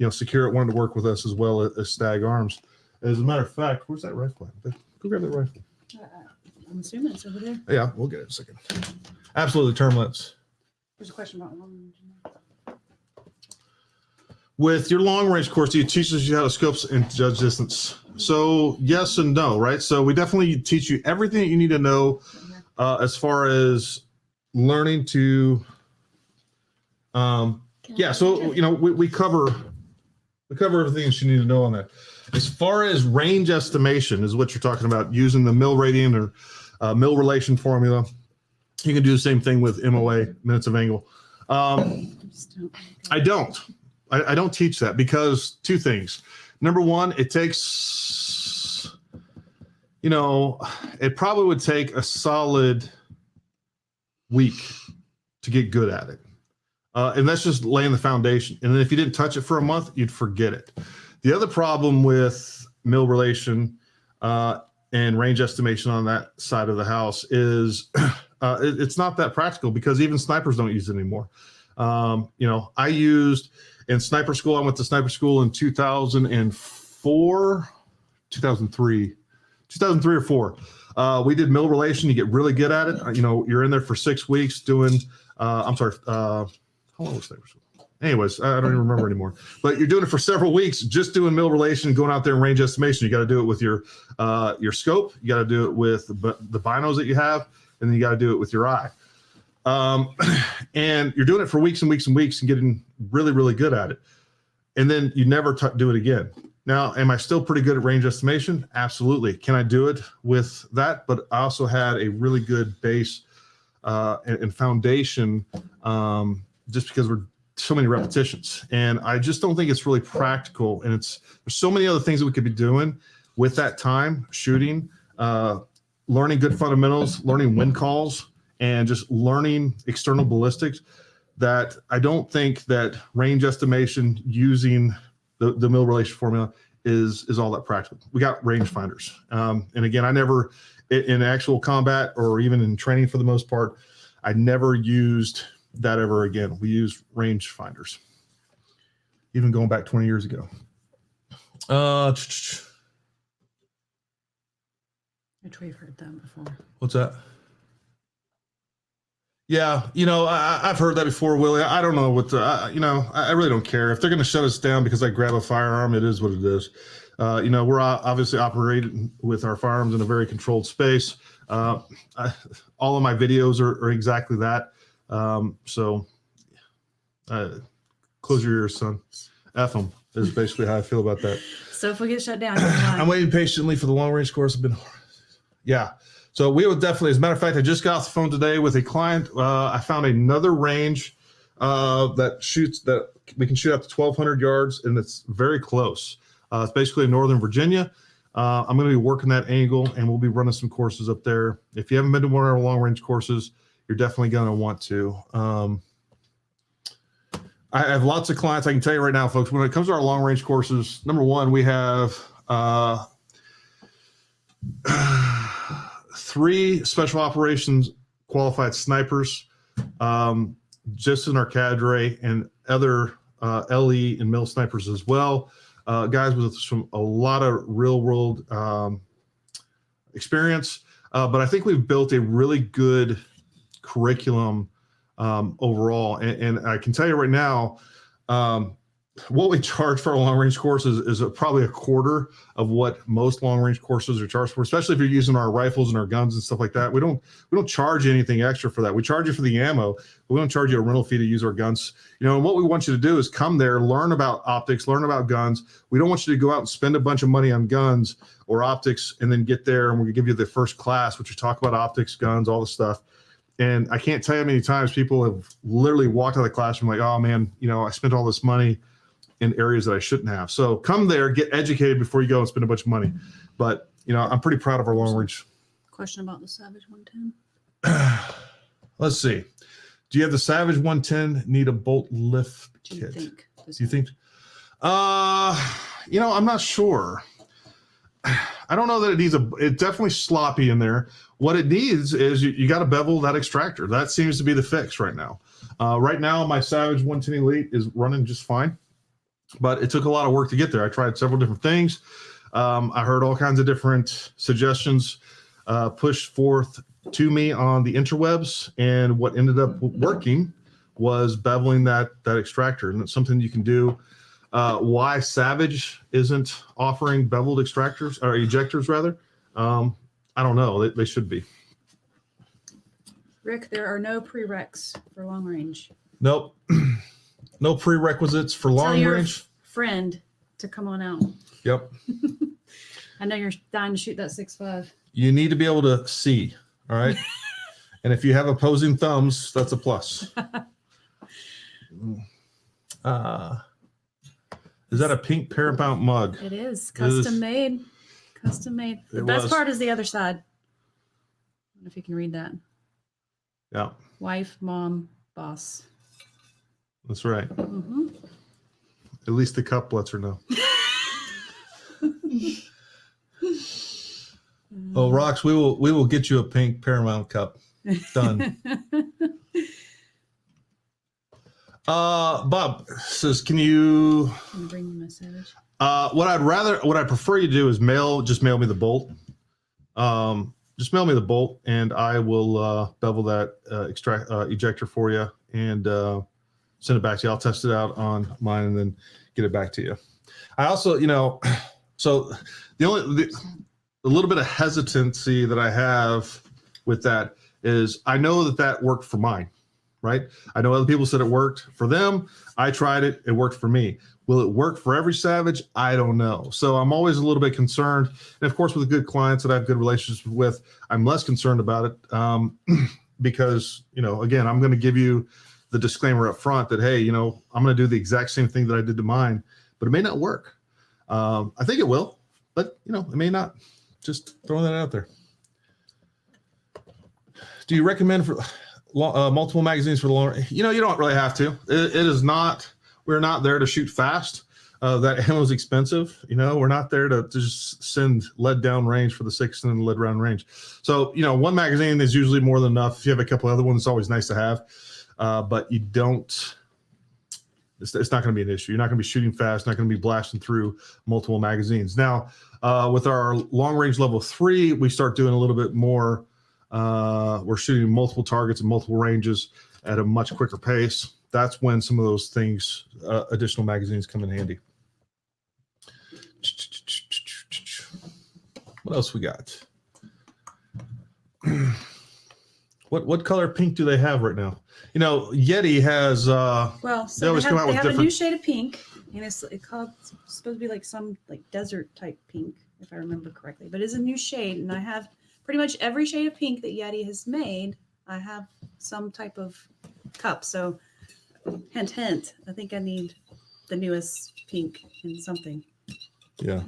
Secure It wanting to work with us as well as Stag Arms. As a matter of fact, where's that rifle at? Go grab that rifle. I'm assuming it's over there. Yeah, we'll get it in a second. Absolutely, termlets. There's a question about long. With your long range course, it teaches you how to scopes and judge distance. So yes and no, right? So we definitely teach you everything that you need to know as far as learning to. So we cover everything that you need to know on that. As far as range estimation is what you're talking about, using the mil radian or mil relation formula. You can do the same thing with MOA, minutes of angle. I don't teach that because two things. Number one, it takes, it probably would take a solid week to get good at it. And that's just laying the foundation. And then if you didn't touch it for a month, you'd forget it. The other problem with mil relation and range estimation on that side of the house is it's not that practical because even snipers don't use it anymore. I used in sniper school, I went to sniper school in 2003 or 4. We did mil relation. You get really good at it. You're in there for 6 weeks doing, how long was sniper school? Anyways, I don't even remember anymore. But you're doing it for several weeks, just doing mil relation, going out there and range estimation. You got to do it with your scope. You got to do it with the binos that you have, and then you got to do it with your eye. And you're doing it for weeks and weeks and weeks and getting really, really good at it. And then you never do it again. Now, am I still pretty good at range estimation? Absolutely. Can I do it with that? But I also had a really good base and foundation just because we're so many repetitions. And I just don't think it's really practical. And there's so many other things that we could be doing with that time, shooting, learning good fundamentals, learning wind calls, and just learning external ballistics that I don't think that range estimation using the mil relation formula is all that practical. We got range finders. And again, I never, in actual combat or even in training for the most part, I never used that ever again. We use range finders, even going back 20 years ago. Which we've heard that before. What's that? Yeah, I've heard that before, Willie. I don't know what I really don't care. If they're going to shut us down because I grab a firearm, it is what it is. We're obviously operating with our firearms in a very controlled space. All of my videos are exactly that. Close your ears, son. F them is basically how I feel about that. So if we get shut down, I'm waiting patiently for the long range course. Yeah. So we will definitely, as a matter of fact, I just got off the phone today with a client. I found another range that we can shoot up to 1,200 yards, and it's very close. It's basically in Northern Virginia. I'm going to be working that angle, and we'll be running some courses up there. If you haven't been to one of our long range courses, you're definitely going to want to. I have lots of clients. I can tell you right now, folks, when it comes to our long range courses, number one, we have 3 special operations qualified snipers, just in our cadre, and other LE and mill snipers as well. Guys with a lot of real world experience. But I think we've built a really good curriculum overall. And I can tell you right now, what we charge for our long range courses is probably a quarter of what most long range courses are charged for, especially if you're using our rifles and our guns and stuff like that. We don't charge you anything extra for that. We charge you for the ammo, but we don't charge you a rental fee to use our guns. And what we want you to do is come there, learn about optics, learn about guns. We don't want you to go out and spend a bunch of money on guns or optics and then get there and we're gonna give you the first class, which we talk about optics, guns, all the stuff. And I can't tell you how many times people have literally walked out of the classroom like, oh man, I spent all this money in areas that I shouldn't have. So come there, get educated before you go and spend a bunch of money. But, I'm pretty proud of our long range. Question about the Savage 110. Let's see. Do you have the Savage 110 need a bolt lift Do you kit? think? Do you think? I'm not sure. I don't know that it needs it's definitely sloppy in there. What it needs is you got to bevel that extractor. That seems to be the fix right now. Right now, my Savage 110 Elite is running just fine, but it took a lot of work to get there. I tried several different things. I heard all kinds of different suggestions pushed forth to me on the interwebs, and what ended up working was beveling that extractor, and it's something you can do. Why Savage isn't offering beveled extractors or ejectors rather, I don't know. They should be. Rick, there are no prereqs for long range. Nope. No prerequisites for Tell long your range. friend to come on out. Yep. I know you're dying to shoot that 6.5. You need to be able to see. All right. And if you have opposing thumbs, that's a plus. Is that a pink Paramount mug? It is custom made. Custom made. The best part is the other side. I don't know if you can read that. Yeah. Wife, mom, boss. That's right. Mm-hmm. At least the cup lets her know. Oh, Rox, we will get you a pink Paramount cup. Done. Bob says, can you bring me my Savage? What I prefer you do is just mail me the bolt. Just mail me the bolt and I will bevel that ejector for you and send it back to you. I'll test it out on mine and then get it back to you. I also, so the little bit of hesitancy that I have with that is I know that worked for mine, right? I know other people said it worked for them. I tried it. It worked for me. Will it work for every Savage? I don't know. So I'm always a little bit concerned. And of course, with the good clients that I have good relationships with, I'm less concerned about it because, again, I'm going to give you the disclaimer up front that, hey, I'm going to do the exact same thing that I did to mine, but it may not work. I think it will, but, it may not. Just throwing that out there. Do you recommend for multiple magazines for the long? You don't really have to. It is not. We're not there to shoot fast. That ammo is expensive. We're not there to just send lead down range for the 6 and lead round range. So, one magazine is usually more than enough. If you have a couple other ones, it's always nice to have. But you don't. It's not going to be an issue. You're not going to be shooting fast. Not going to be blasting through multiple magazines. Now, with our long range level 3, we start doing a little bit more we're shooting multiple targets and multiple ranges at a much quicker pace. That's when some of those things, additional magazines, come in handy. What else we got? What color pink do they have right now? You know, Yeti has. Well, so always come out they with have a different. new shade of pink, and it's supposed to be like some like desert type pink, if I remember correctly. But it's a new shade, and I have pretty much every shade of pink that Yeti has made. I have some type of cup. So, hint, hint. I think I need the newest pink in something. Yeah.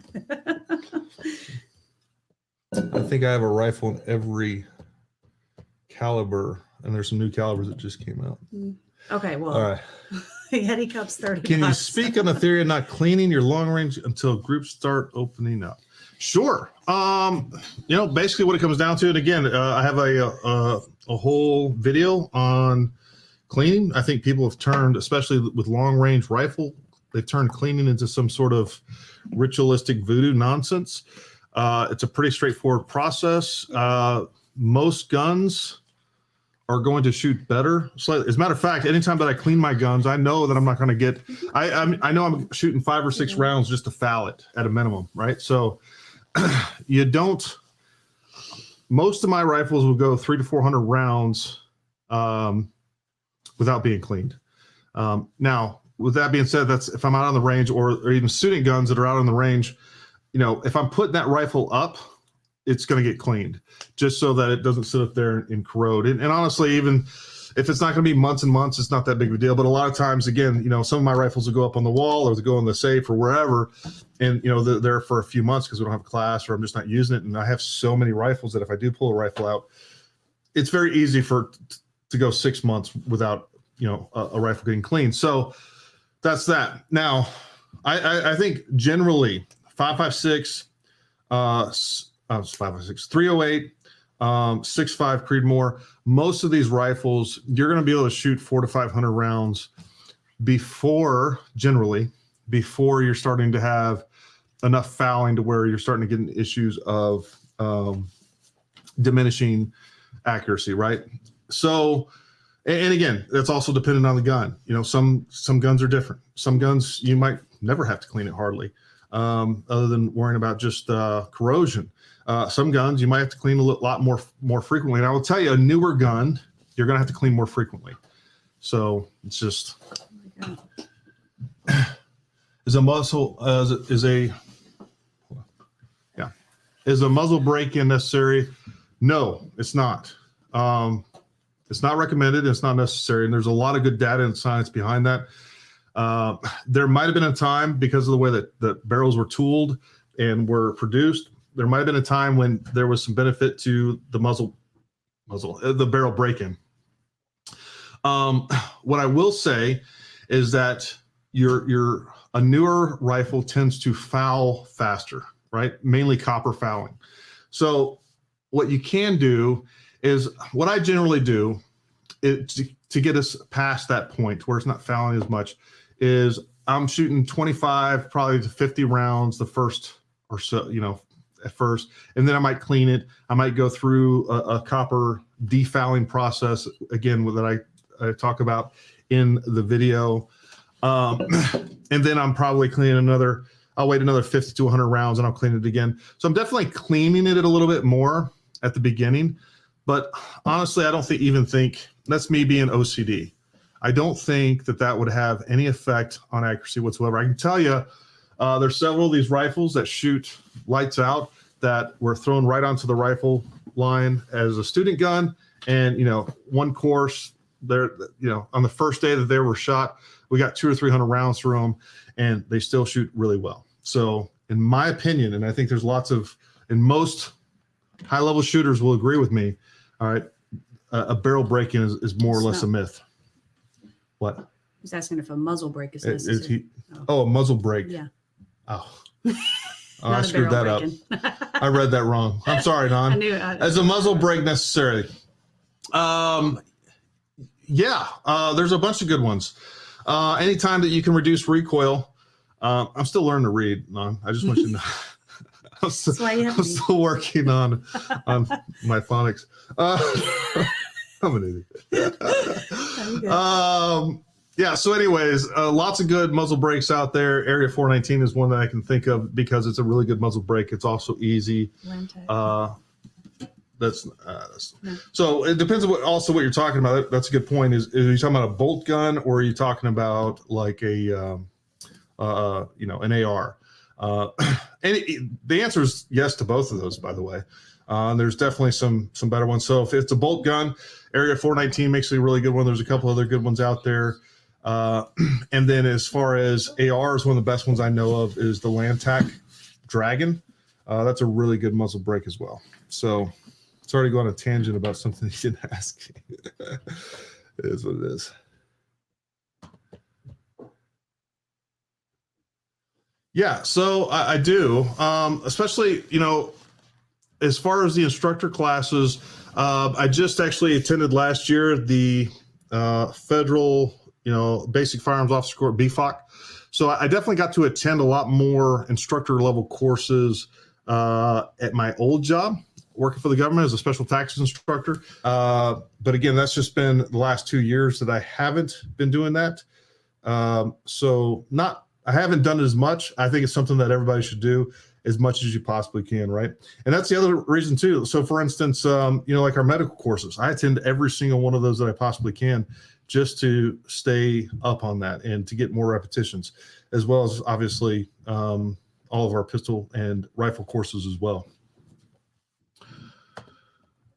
I think I have a rifle in every caliber, and there's some new calibers that just came out. Okay, well, All right. Yeti cup's 30 Can you bucks. speak on the theory of not cleaning your long range until groups start opening up? Sure. You know, basically what it comes down to, and again, I have a whole video on cleaning. I think people have turned, especially with long range rifle, they've turned cleaning into some sort of ritualistic voodoo nonsense. It's a pretty straightforward process. Most guns are going to shoot better. So as a matter of fact, anytime that I clean my guns, I know that I'm not going to get, I know I'm shooting 5 or 6 rounds just to foul it at a minimum, right? So you don't, most of my rifles will go 300 to 400 rounds without being cleaned. Now, with that being said, that's if I'm out on the range or even student guns that are out on the range, you know, if I'm putting that rifle up, it's going to get cleaned just so that it doesn't sit up there and corrode. And honestly, even if it's not going to be months and months, it's not that big of a deal. But a lot of times, again, you know, some of my rifles will go up on the wall or they go in the safe or wherever. And, you know, they're there for a few months because we don't have a class or I'm just not using it. And I have so many rifles that if I do pull a rifle out, it's very easy to go 6 months without, you know, a rifle getting cleaned. So that's that. Now, I think generally 5.56, 5.56, 308, 6.5 Creedmoor. Most of these rifles, you're going to be able to shoot 400 to 500 rounds generally before you're starting to have enough fouling to where you're starting to get into issues of diminishing accuracy, right? So, and again, that's also dependent on the gun. You know, some guns are different. Some guns you might never have to clean it hardly, other than worrying about just corrosion. Some guns you might have to clean a lot more frequently. And I will tell you, a newer gun, you're going to have to clean more frequently. So it's just is a muzzle break-in necessary? No, it's not. It's not recommended. It's not necessary. And there's a lot of good data and science behind that. There might have been a time because of the way that the barrels were tooled and were produced. There might have been a time when there was some benefit to the the barrel break-in. What I will say is that a newer rifle tends to foul faster, right? Mainly copper fouling. So what you can do is what I generally do is to get us past that point where it's not fouling as much is I'm shooting 25, probably to 50 rounds the first or so, you know, at first, and then I might clean it. I might go through a copper defouling process again that I talk about in the video. And then I'm probably cleaning I'll wait another 50 to 100 rounds and I'll clean it again. So I'm definitely cleaning it a little bit more at the beginning, but honestly, I don't even think that's me being OCD. I don't think that would have any effect on accuracy whatsoever. I can tell you, there's several of these rifles that shoot lights out that were thrown right onto the rifle line as a student gun. And, you know, one course there, you know, on the first day that they were shot, we got 200 or 300 rounds through them and they still shoot really well. So in my opinion, and I think there's and most high level shooters will agree with me. All right. A barrel break-in is more or less a myth. What? He's asking if a muzzle break is necessary. A muzzle break. Yeah. Oh, I screwed that up. I read that wrong. I'm sorry, Don. I knew As a muzzle break necessarily. Yeah, there's a bunch of good ones. Anytime that you can reduce recoil, I'm still learning to read, Don. I just want you to know. That's why you have I'm me. still working on my phonics. I'm an idiot. you go. Yeah. So, anyways, lots of good muzzle brakes out there. Area 419 is one that I can think of because it's a really good muzzle brake. It's also easy. That's No. So it depends on what you're talking about. That's a good point. Is you talking about a bolt gun, or are you talking about like a an AR? The answer is yes to both of those, by the way. There's definitely some better ones. So if it's a bolt gun, Area 419 makes a really good one. There's a couple other good ones out there. And then as far as ARs, one of the best ones I know of is the Lantac Dragon. That's a really good muzzle brake as well. So sorry to go on a tangent about something you didn't ask. It is what it is. Yeah, so I do, especially, as far as the instructor classes, I just actually attended last year the federal, basic firearms officer course, BFOC. So I definitely got to attend a lot more instructor level courses at my old job, working for the government as a special taxes instructor. But again, that's just been the last 2 years that I haven't been doing that. I haven't done it as much. I think it's something that everybody should do as much as you possibly can, right? And that's the other reason too. So for instance, like our medical courses, I attend every single one of those that I possibly can just to stay up on that and to get more repetitions, as well as obviously all of our pistol and rifle courses as well.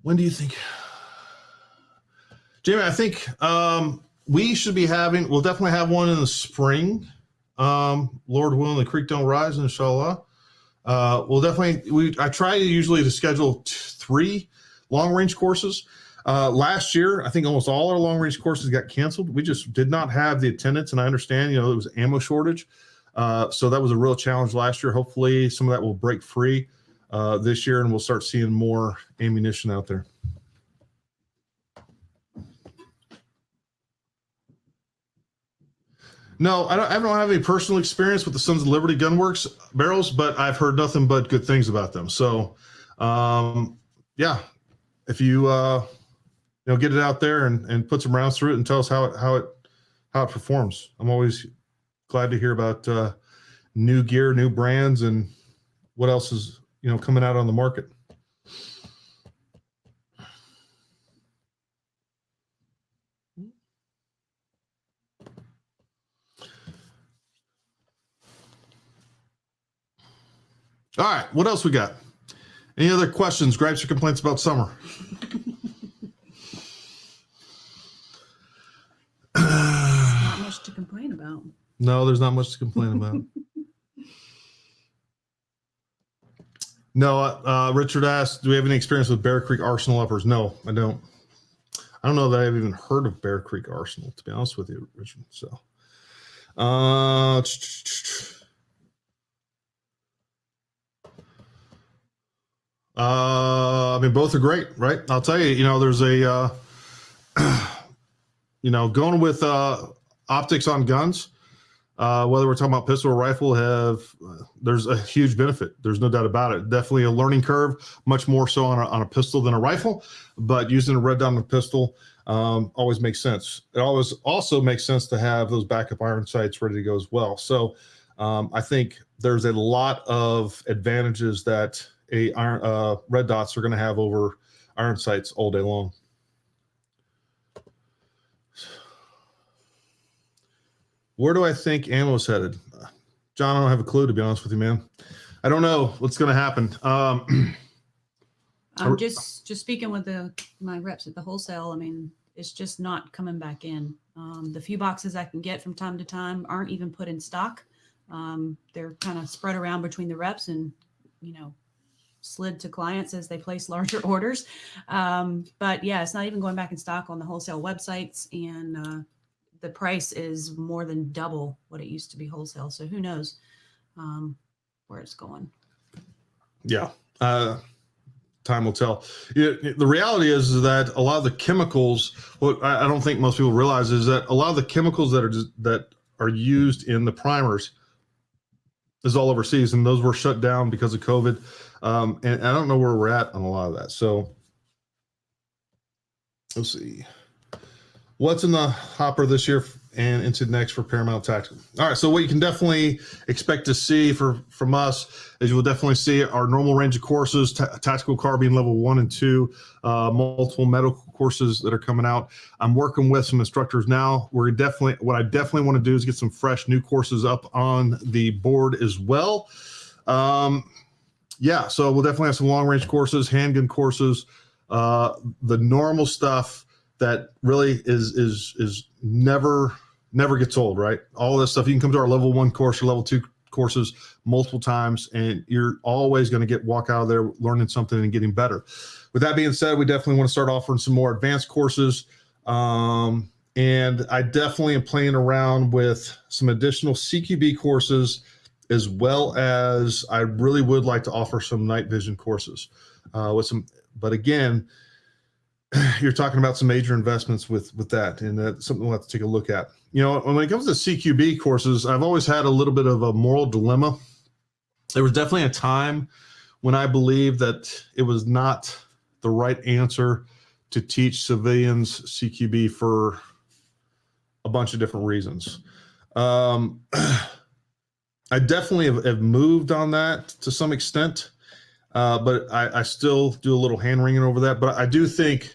When do you think? Jamie, I think we'll definitely have one in the spring. Lord willing, the creek don't rise, inshallah. We'll definitely, I try usually to schedule 3 long range courses. Last year, I think almost all our long range courses got canceled. We just did not have the attendance, and I understand, it was ammo shortage. So that was a real challenge last year. Hopefully some of that will break free this year, and we'll start seeing more ammunition out there. No, I don't have any personal experience with the Sons of Liberty Gunworks barrels, but I've heard nothing but good things about them. So, yeah, if you get it out there and put some rounds through it and tell us how it performs. I'm always glad to hear about new gear, new brands, and what else is coming out on the market. All right, what else we got? Any other questions, gripes, or complaints about summer? Not much to complain about. No, there's not much to complain about. No, Richard asked, do we have any experience with Bear Creek Arsenal uppers? No, I don't. I don't know that I've even heard of Bear Creek Arsenal, to be honest with you, Richard. So, both are great, right? I'll tell you, there's a, going with optics on guns, whether we're talking about pistol or rifle, there's a huge benefit. There's no doubt about it. Definitely a learning curve, much more so on a pistol than a rifle, but using a red dot on a pistol always makes sense. It always also makes sense to have those backup iron sights ready to go as well. So I think there's a lot of advantages that red dots are going to have over iron sights all day long. Where do I think ammo's headed? John, I don't have a clue, to be honest with you, man. I don't know what's going to happen. I'm just speaking with my reps at the wholesale. It's just not coming back in. The few boxes I can get from time to time aren't even put in stock. They're kind of spread around between the reps and, slid to clients as they place larger orders. But yeah, it's not even going back in stock on the wholesale websites, and the price is more than double what it used to be wholesale. So who knows where it's going. Yeah. Time will tell. The reality is that a lot of the chemicals, what I don't think most people realize is that a lot of the chemicals that are used in the primers, is all overseas, and those were shut down because of COVID. And I don't know where we're at on a lot of that. So let's see. What's in the hopper this year and into next for Paramount Tactical? All right, so what you can definitely expect to see from us is you will definitely see our normal range of courses, Tactical Carbine level 1 and 2, multiple medical courses that are coming out. I'm working with some instructors now. What I definitely want to do is get some fresh new courses up on the board as well. Yeah, so we'll definitely have some long range courses, handgun courses, the normal stuff that really is never gets old, right? All this stuff. You can come to our level 1 course or level 2 courses multiple times, and you're always going to walk out of there learning something and getting better. With that being said, we definitely want to start offering some more advanced courses. And I definitely am playing around with some additional CQB courses, as well as I really would like to offer some night vision courses but again, you're talking about some major investments with that, and that's something we'll have to take a look at. When it comes to CQB courses, I've always had a little bit of a moral dilemma. There was definitely a time when I believed that it was not the right answer to teach civilians CQB for a bunch of different reasons. I definitely have moved on that to some extent, but I still do a little hand wringing over that. But I do think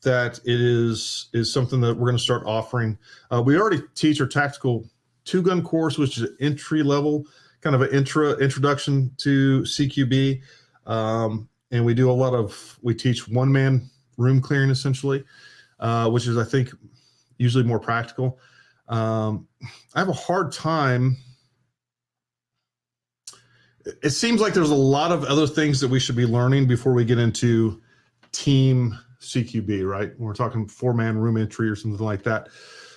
that it is something that we're going to start offering. We already teach our tactical 2-gun course, which is entry level, kind of an introduction to CQB. And we do we teach one-man room clearing essentially, which is, I think, usually more practical. I have a hard time. It seems like there's a lot of other things that we should be learning before we get into team CQB, right? When we're talking 4-man room entry or something like that.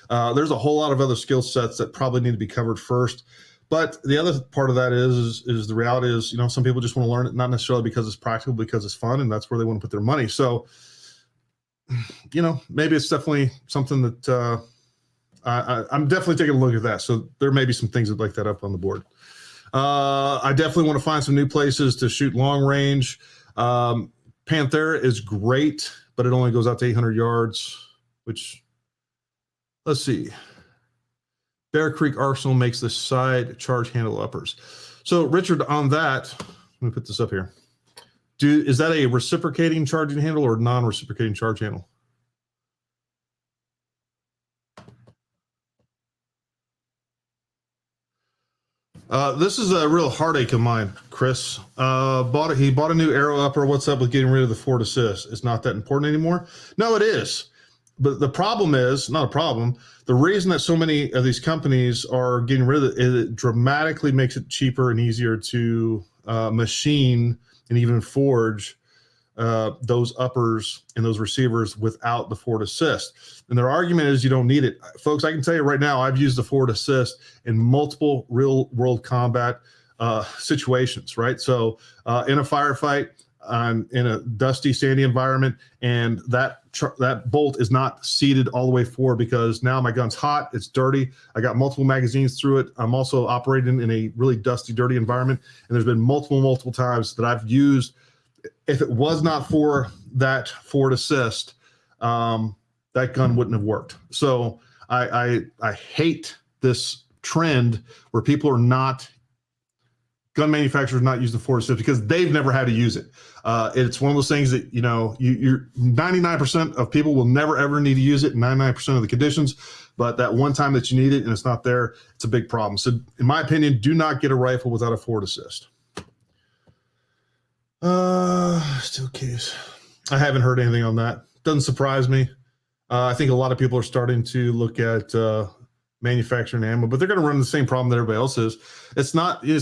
There's a whole lot of other skill sets that probably need to be covered first. But the other part of that is the reality is, some people just want to learn it, not necessarily because it's practical, because it's fun, and that's where they want to put their money. So, maybe it's definitely something that I'm definitely taking a look at that. So there may be some things like that up on the board. I definitely want to find some new places to shoot long range. Panthera is great, but it only goes out to 800 yards, which, let's see. Bear Creek Arsenal makes the side charge handle uppers. So, Richard, on that, let me put this up here. Is that a reciprocating charging handle or non-reciprocating charge handle? This is a real heartache of mine, Chris. He bought a new arrow upper. What's up with getting rid of the forward assist? It's not that important anymore. No, it is. But the problem is, not a problem, the reason that so many of these companies are getting rid of it is it dramatically makes it cheaper and easier to machine and even forge those uppers and those receivers without the forward assist. And their argument is you don't need it. Folks, I can tell you right now, I've used the forward assist in multiple real world combat situations, right? So in a firefight, I'm in a dusty, sandy environment, and that bolt is not seated all the way forward because now my gun's hot, it's dirty, I got multiple magazines through it. I'm also operating in a really dusty, dirty environment, and there's been multiple times that I've used. If it was not for that forward assist, that gun wouldn't have worked. So I hate this trend where gun manufacturers not use the forward assist because they've never had to use it. It's one of those things that, you're 99% of people will never ever need to use it in 99% of the conditions, but that one time that you need it and it's not there, it's a big problem. So in my opinion, do not get a rifle without a forward assist. Still case. I haven't heard anything on that. Doesn't surprise me. I think a lot of people are starting to look at manufacturing ammo, but they're going to run the same problem that everybody else is. It's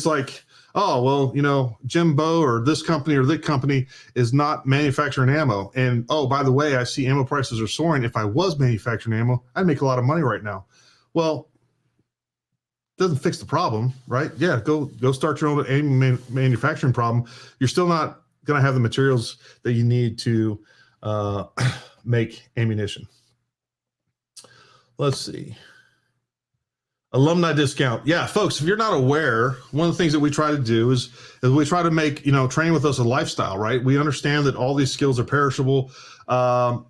like, oh, well, Jimbo or this company or that company is not manufacturing ammo. And, oh, by the way, I see ammo prices are soaring. If I was manufacturing ammo, I'd make a lot of money right now. Well, doesn't fix the problem, right? Yeah, go start your own ammo manufacturing problem. You're still not going to have the materials that you need to make ammunition. Let's see. Alumni discount. Yeah, folks, if you're not aware, one of the things that we try to do is we try to make, training with us a lifestyle, right? We understand that all these skills are perishable.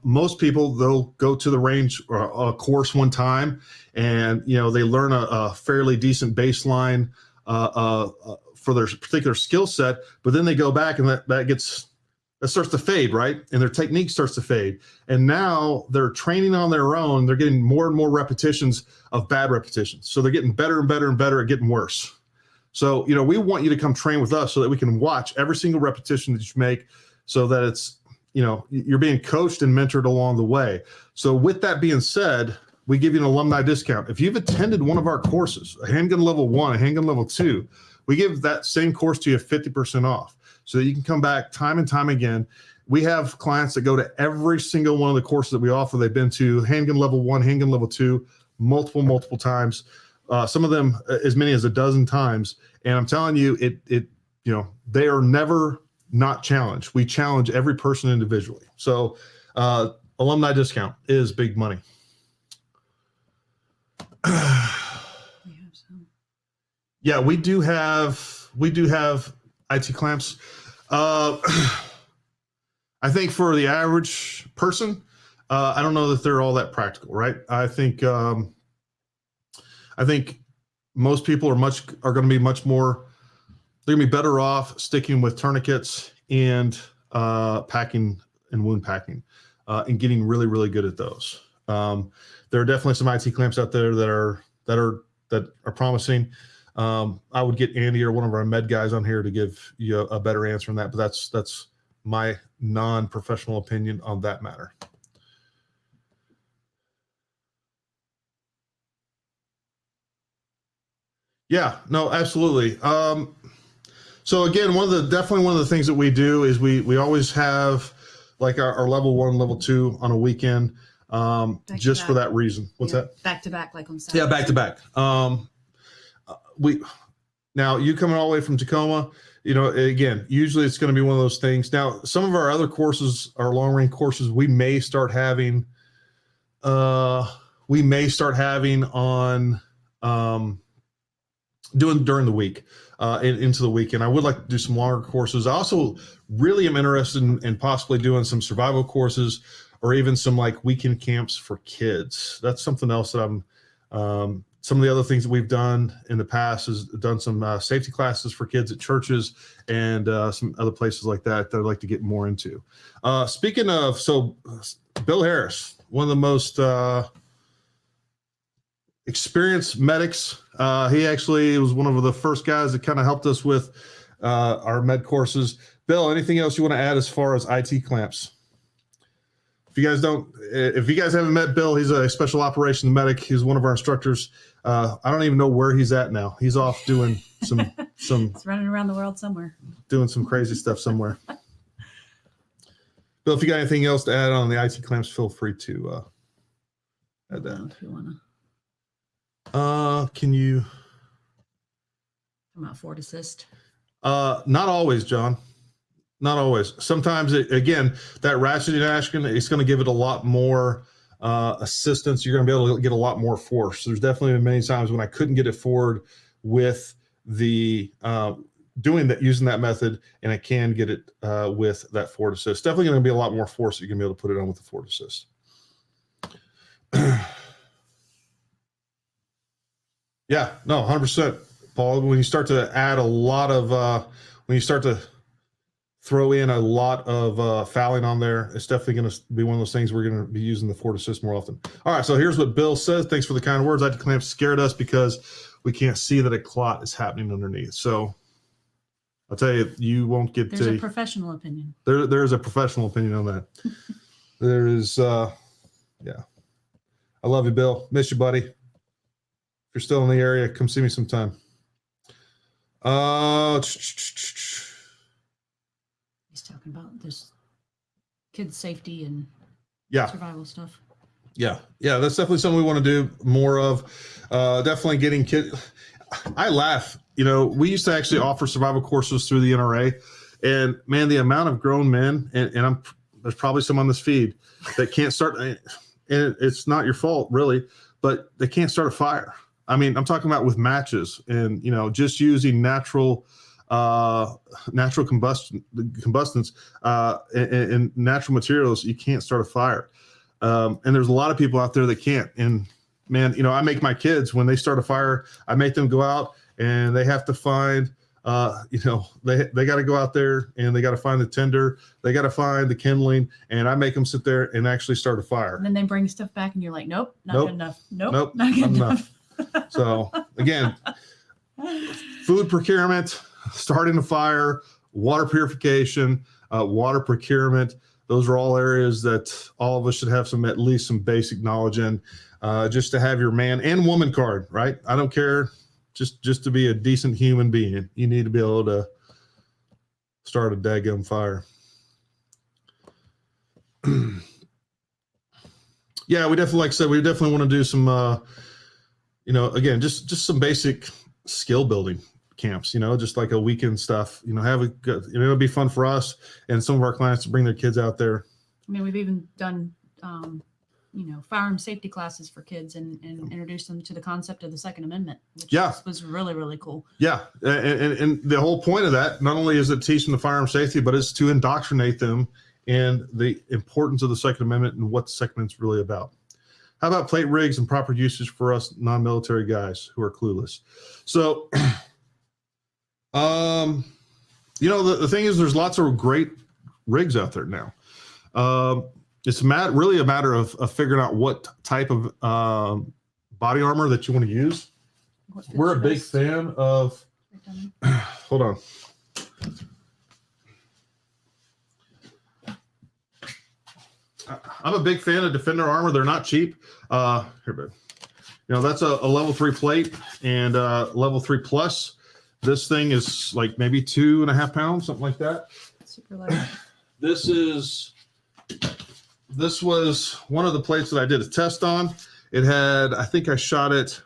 Most people, they'll go to the range or a course one time and, they learn a fairly decent baseline for their particular skill set, but then they go back and that starts to fade, right? And their technique starts to fade. And now they're training on their own. They're getting more and more repetitions of bad repetitions. So they're getting better and better and better at getting worse. So, we want you to come train with us so that we can watch every single repetition that you make so that it's, you're being coached and mentored along the way. So with that being said, we give you an alumni discount. If you've attended one of our courses, a handgun level 1, a handgun level 2, we give that same course to you 50% off. So that you can come back time and time again. We have clients that go to every single one of the courses that we offer. They've been to handgun level 1, handgun level 2, multiple times. Some of them as many as a dozen times. And I'm telling you, they are never not challenged. We challenge every person individually. So alumni discount is big money. Yeah, we do have IT clamps. I think for the average person, I don't know that they're all that practical, right? I think most people are going to be much more. They're going to be better off sticking with tourniquets and packing and wound packing, and getting really, really good at those. There are definitely some IT clamps out there that are promising. I would get Andy or one of our med guys on here to give you a better answer on that, but that's my non-professional opinion on that matter. Yeah, no, absolutely. So again, definitely one of the things that we do is we always have like our level 1, level 2 on a weekend, just for that reason. What's that? Back to back, like on Saturday. Yeah, back to back. Now you coming all the way from Tacoma, again, usually it's going to be one of those things. Now, some of our other courses, our long range courses, we may start having on doing during the week, into the weekend. I would like to do some longer courses. I also really am interested in possibly doing some survival courses or even some like weekend camps for kids. That's something else that some of the other things that we've done in the past is done some safety classes for kids at churches and some other places like that I'd like to get more into. Speaking of, so Bill Harris, one of the most experienced medics. He actually was one of the first guys that kind of helped us with our med courses. Bill, anything else you want to add as far as IT clamps? If you guys haven't met Bill, he's a special operations medic. He's one of our instructors. I don't even know where he's at now. He's off doing some It's running around the world somewhere. Doing some crazy stuff somewhere. Bill, if you got anything else to add on the IT clamps, feel free to add that. If you want to. Can you? Come out forward assist. Not always, John. Not always. Sometimes, again, that ratcheting action, it's going to give it a lot more assistance. You're going to be able to get a lot more force. There's definitely been many times when I couldn't get it forward with the using that method, and I can get it with that forward assist. Definitely going to be a lot more force that you're going to be able to put it on with the forward assist. Yeah, no, 100%, Paul. When you start to add a lot of, when you start to throw in a lot of fouling on there, it's definitely going to be one of those things we're going to be using the forward assist more often. All right, so here's what Bill says. Thanks for the kind words. IT clamps scared us because we can't see that a clot is happening underneath. So I'll tell you, you won't get There's a professional opinion. There is a professional opinion on that. There is, yeah. I love you, Bill. Miss you, buddy. If you're still in the area, come see me sometime. He's talking about this kids' safety and survival stuff. Yeah, that's definitely something we want to do more of. Definitely getting kids. I laugh. We used to actually offer survival courses through the NRA, and man, the amount of grown men, and there's probably some on this feed that can't start, and it's not your fault really, but they can't start a fire. I mean, I'm talking about with matches and, just using natural combustants and natural materials. You can't start a fire. And there's a lot of people out there that can't. And man, I make my kids, when they start a fire, I make them go out and they have to find, they got to go out there and they got to find the tinder, they got to find the kindling, and I make them sit there and actually start a fire. And then they bring stuff back and you're like, nope, not good enough. Nope, not good enough. So again, food procurement, starting a fire, water purification, water procurement. Those are all areas that all of us should have at least some basic knowledge in, just to have your man and woman card, right? I don't care. Just to be a decent human being, you need to be able to start a daggum fire. Yeah, we definitely, like I said, we definitely want to do some, again, just some basic skill building camps, just like a weekend stuff, have a good, it'll be fun for us and some of our clients to bring their kids out there. I mean, we've even done, firearm safety classes for kids and introduced them to the concept of the Second Amendment, which was really, really cool. Yeah. And the whole point of that, not only is it teaching the firearm safety, but it's to indoctrinate them in the importance of the Second Amendment and what the Second Amendment is really about. How about plate rigs and proper usage for us non-military guys who are clueless? So, the thing is, there's lots of great rigs out there now. It's really a matter of figuring out what type of body armor that you want to use. We're a big fan of. Hold on. I'm a big fan of Defender armor. They're not cheap. Here, babe. That's a level 3 plate and level 3 plus. This thing is like maybe 2.5 pounds, something like that. Super light. This was one of the plates that I did a test on. It had, I shot it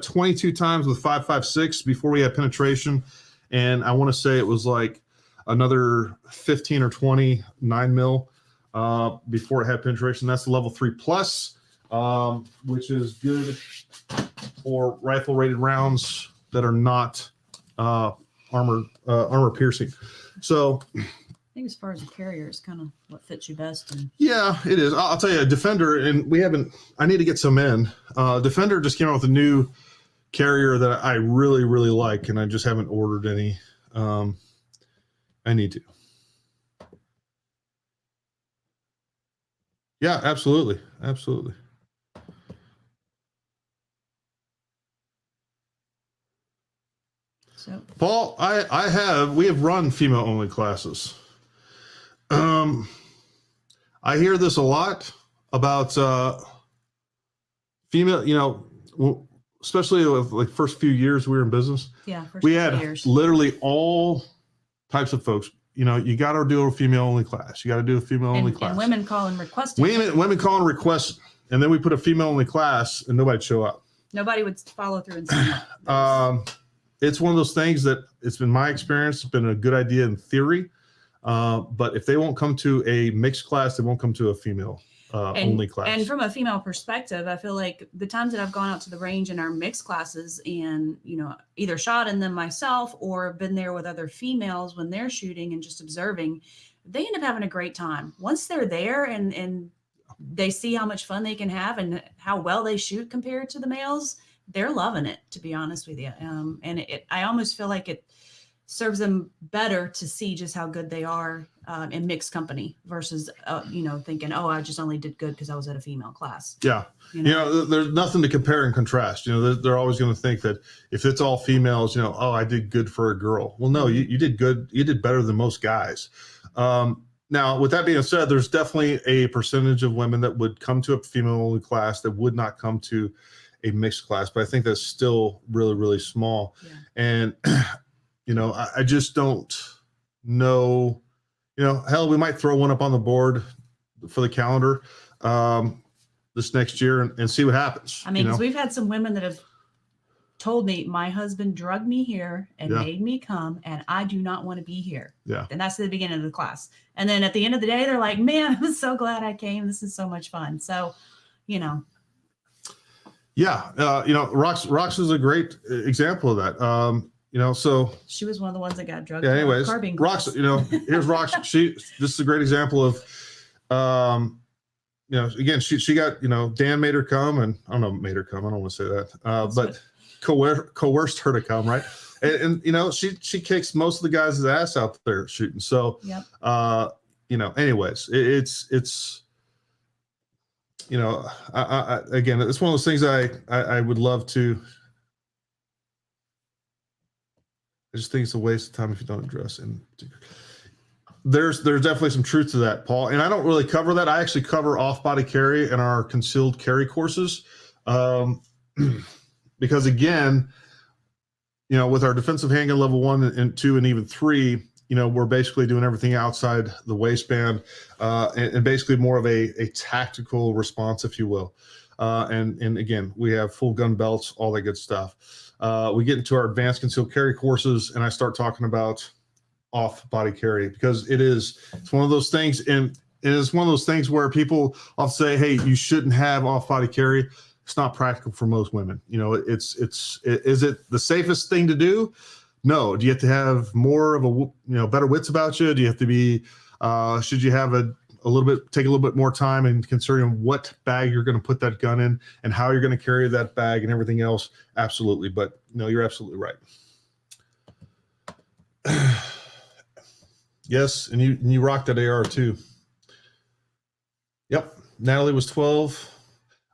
22 times with 5.56 before we had penetration. And I want to say it was like another 15 or 20 9mm before it had penetration. That's the level 3 plus, which is good for rifle rated rounds that are not armor piercing. So I think as far as the carrier is kind of what fits you best. Yeah, it is. I'll tell you, Defender, and I need to get some in. Defender just came out with a new carrier that I really, really like, and I just haven't ordered any. I need to. Yeah, absolutely. Absolutely. So, Paul, we have run female only classes. I hear this a lot about female, especially with like first few years we were in business. yeah, We had literally all types of folks. You got to do a female only class. You got to do a female only class. And women call and request it. Women call and request, and then we put a female only class, and nobody'd show up. Nobody would follow through and sign up. It's one of those things that it's been my experience. It's been a good idea in theory. But if they won't come to a mixed class, they won't come to a female only class. And from a female perspective, I feel like the times that I've gone out to the range in our mixed classes and, either shot in them myself or been there with other females when they're shooting and just observing, they end up having a great time. Once they're there and they see how much fun they can have and how well they shoot compared to the males, they're loving it, to be honest with you. And I almost feel like it serves them better to see just how good they are in mixed company versus, thinking, oh, I just only did good because I was at a female class. Yeah. There's nothing to compare and contrast. They're always going to think that if it's all females, oh, I did good for a girl. Well, no, you did good. You did better than most guys. Now, with that being said, there's definitely a percentage of women that would come to a female only class that would not come to a mixed class, but I think that's still really, really small. Yeah. And, I just don't know, hell, we might throw one up on the board for the calendar this next year and see what happens. I mean, because we've had some women that have told me, my husband drugged me here and made me come, and I do not want to be here. Yeah. And that's the beginning of the class. And then at the end of the day, they're like, man, I'm so glad I came. This is so much fun. So, Yeah. Rox is a great example of that. So She was one of the ones that got drugged. yeah, to anyways, carbine Rox, class. here's Rox. This is a great example of, again, she got, Dan made her come, and I don't know, made her come. I don't want to say that, but coerced her to come, right? And she kicks most of the guys' ass out there shooting. So, Yep. anyways, it's again, it's one of those things I would love to. I just think it's a waste of time if you don't address it. There's definitely some truth to that, Paul. And I don't really cover that. I actually cover off-body carry in our concealed carry courses. Because again, with our defensive handgun level 1 and 2 and even 3, we're basically doing everything outside the waistband, and basically more of a tactical response, if you will. And again, we have full gun belts, all that good stuff. We get into our advanced concealed carry courses, and I start talking about off-body carry, because it's one of those things, and it's one of those things where people often say, hey, you shouldn't have off-body carry. It's not practical for most women. Is it the safest thing to do? No. Do you have to have more of a better wits about you? Do you have to be should you have take a little bit more time and considering what bag you're going to put that gun in and how you're going to carry that bag and everything else? Absolutely. But no, you're absolutely right. Yes, and you rocked that AR too. Yep. Natalie was 12.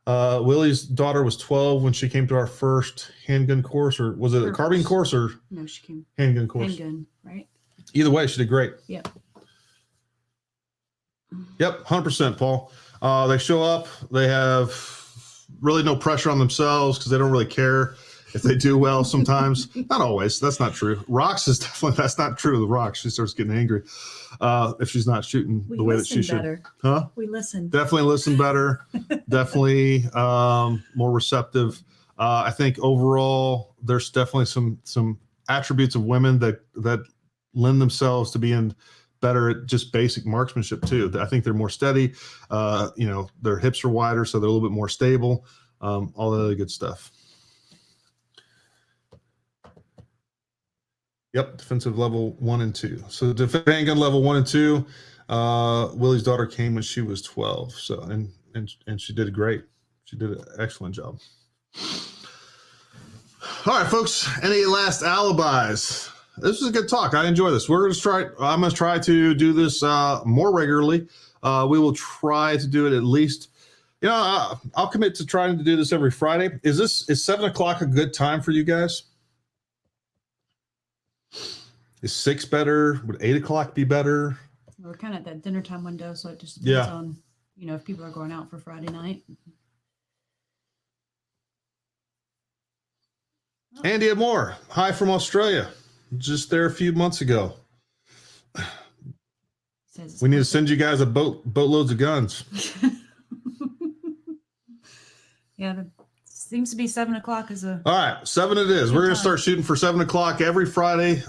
Willie's daughter was 12 when she came to our first handgun course, or was it a carbine course or No, she came handgun course? handgun, right? Either way, she did great. Yep. Yep, 100%, Paul. They show up. They have really no pressure on themselves because they don't really care if they do well sometimes. Not always. That's not true. Rox is definitely, that's not true with Rox. She starts getting angry if she's not shooting the way that she should. Better. Huh? We listen. Definitely listen better. Definitely more receptive. I think overall, there's definitely some attributes of women that lend themselves to being better at just basic marksmanship too. I think they're more steady. Their hips are wider, so they're a little bit more stable. All the other good stuff. Yep, defensive level 1 and 2. So defensive handgun level 1 and 2. Willie's daughter came when she was 12. So and she did great. She did an excellent job. All right, folks. Any last alibis? This was a good talk. I enjoy this. I'm going to try to do this more regularly. We will try to do it at least. I'll commit to trying to do this every Friday. Is 7:00 a good time for you guys? Is 6 better? Would 8 o'clock be better? We're kind of at that dinner time window, so it just depends on, if people are going out for Friday night. Andy Moore, hi from Australia. Just there a few months ago. We need to send you guys boatloads of guns. Yeah, seems to be 7:00 is a. All right, 7 it is. We're going to start shooting for 7 o'clock every Friday,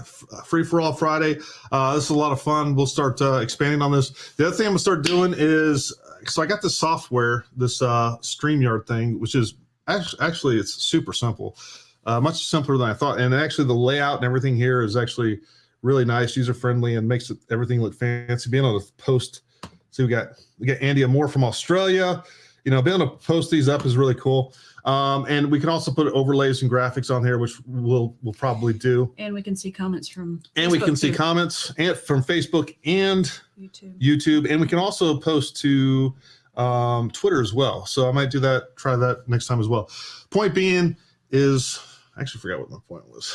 free for all Friday. This is a lot of fun. We'll start expanding on this. The other thing I'm going to start doing is, so I got this software, this StreamYard thing, which is actually it's super simple, much simpler than I thought. And actually the layout and everything here is actually really nice, user friendly, and makes everything look fancy. Being able to post, see we got Andy Moore from Australia. Being able to post these up is really cool. And we can also put overlays and graphics on here, which we'll probably do. And we can see comments from and Facebook we can see comments from Facebook and YouTube. And we can also post to Twitter as well. So I might try that next time as well. Point being is, I actually forgot what my point was.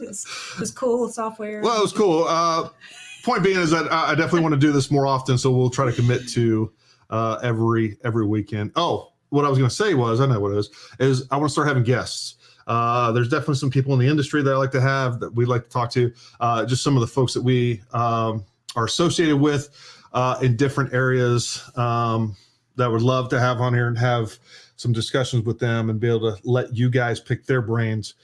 It was cool software. Well, it was cool. Point being is that I definitely want to do this more often. So we'll try to commit to every weekend. Oh, what I was going to say was, I know what it is I want to start having guests. There's definitely some people in the industry that I like to have, that we'd like to talk to, just some of the folks that we are associated with in different areas that would love to have on here and have some discussions with them and be able to let you guys pick their brains.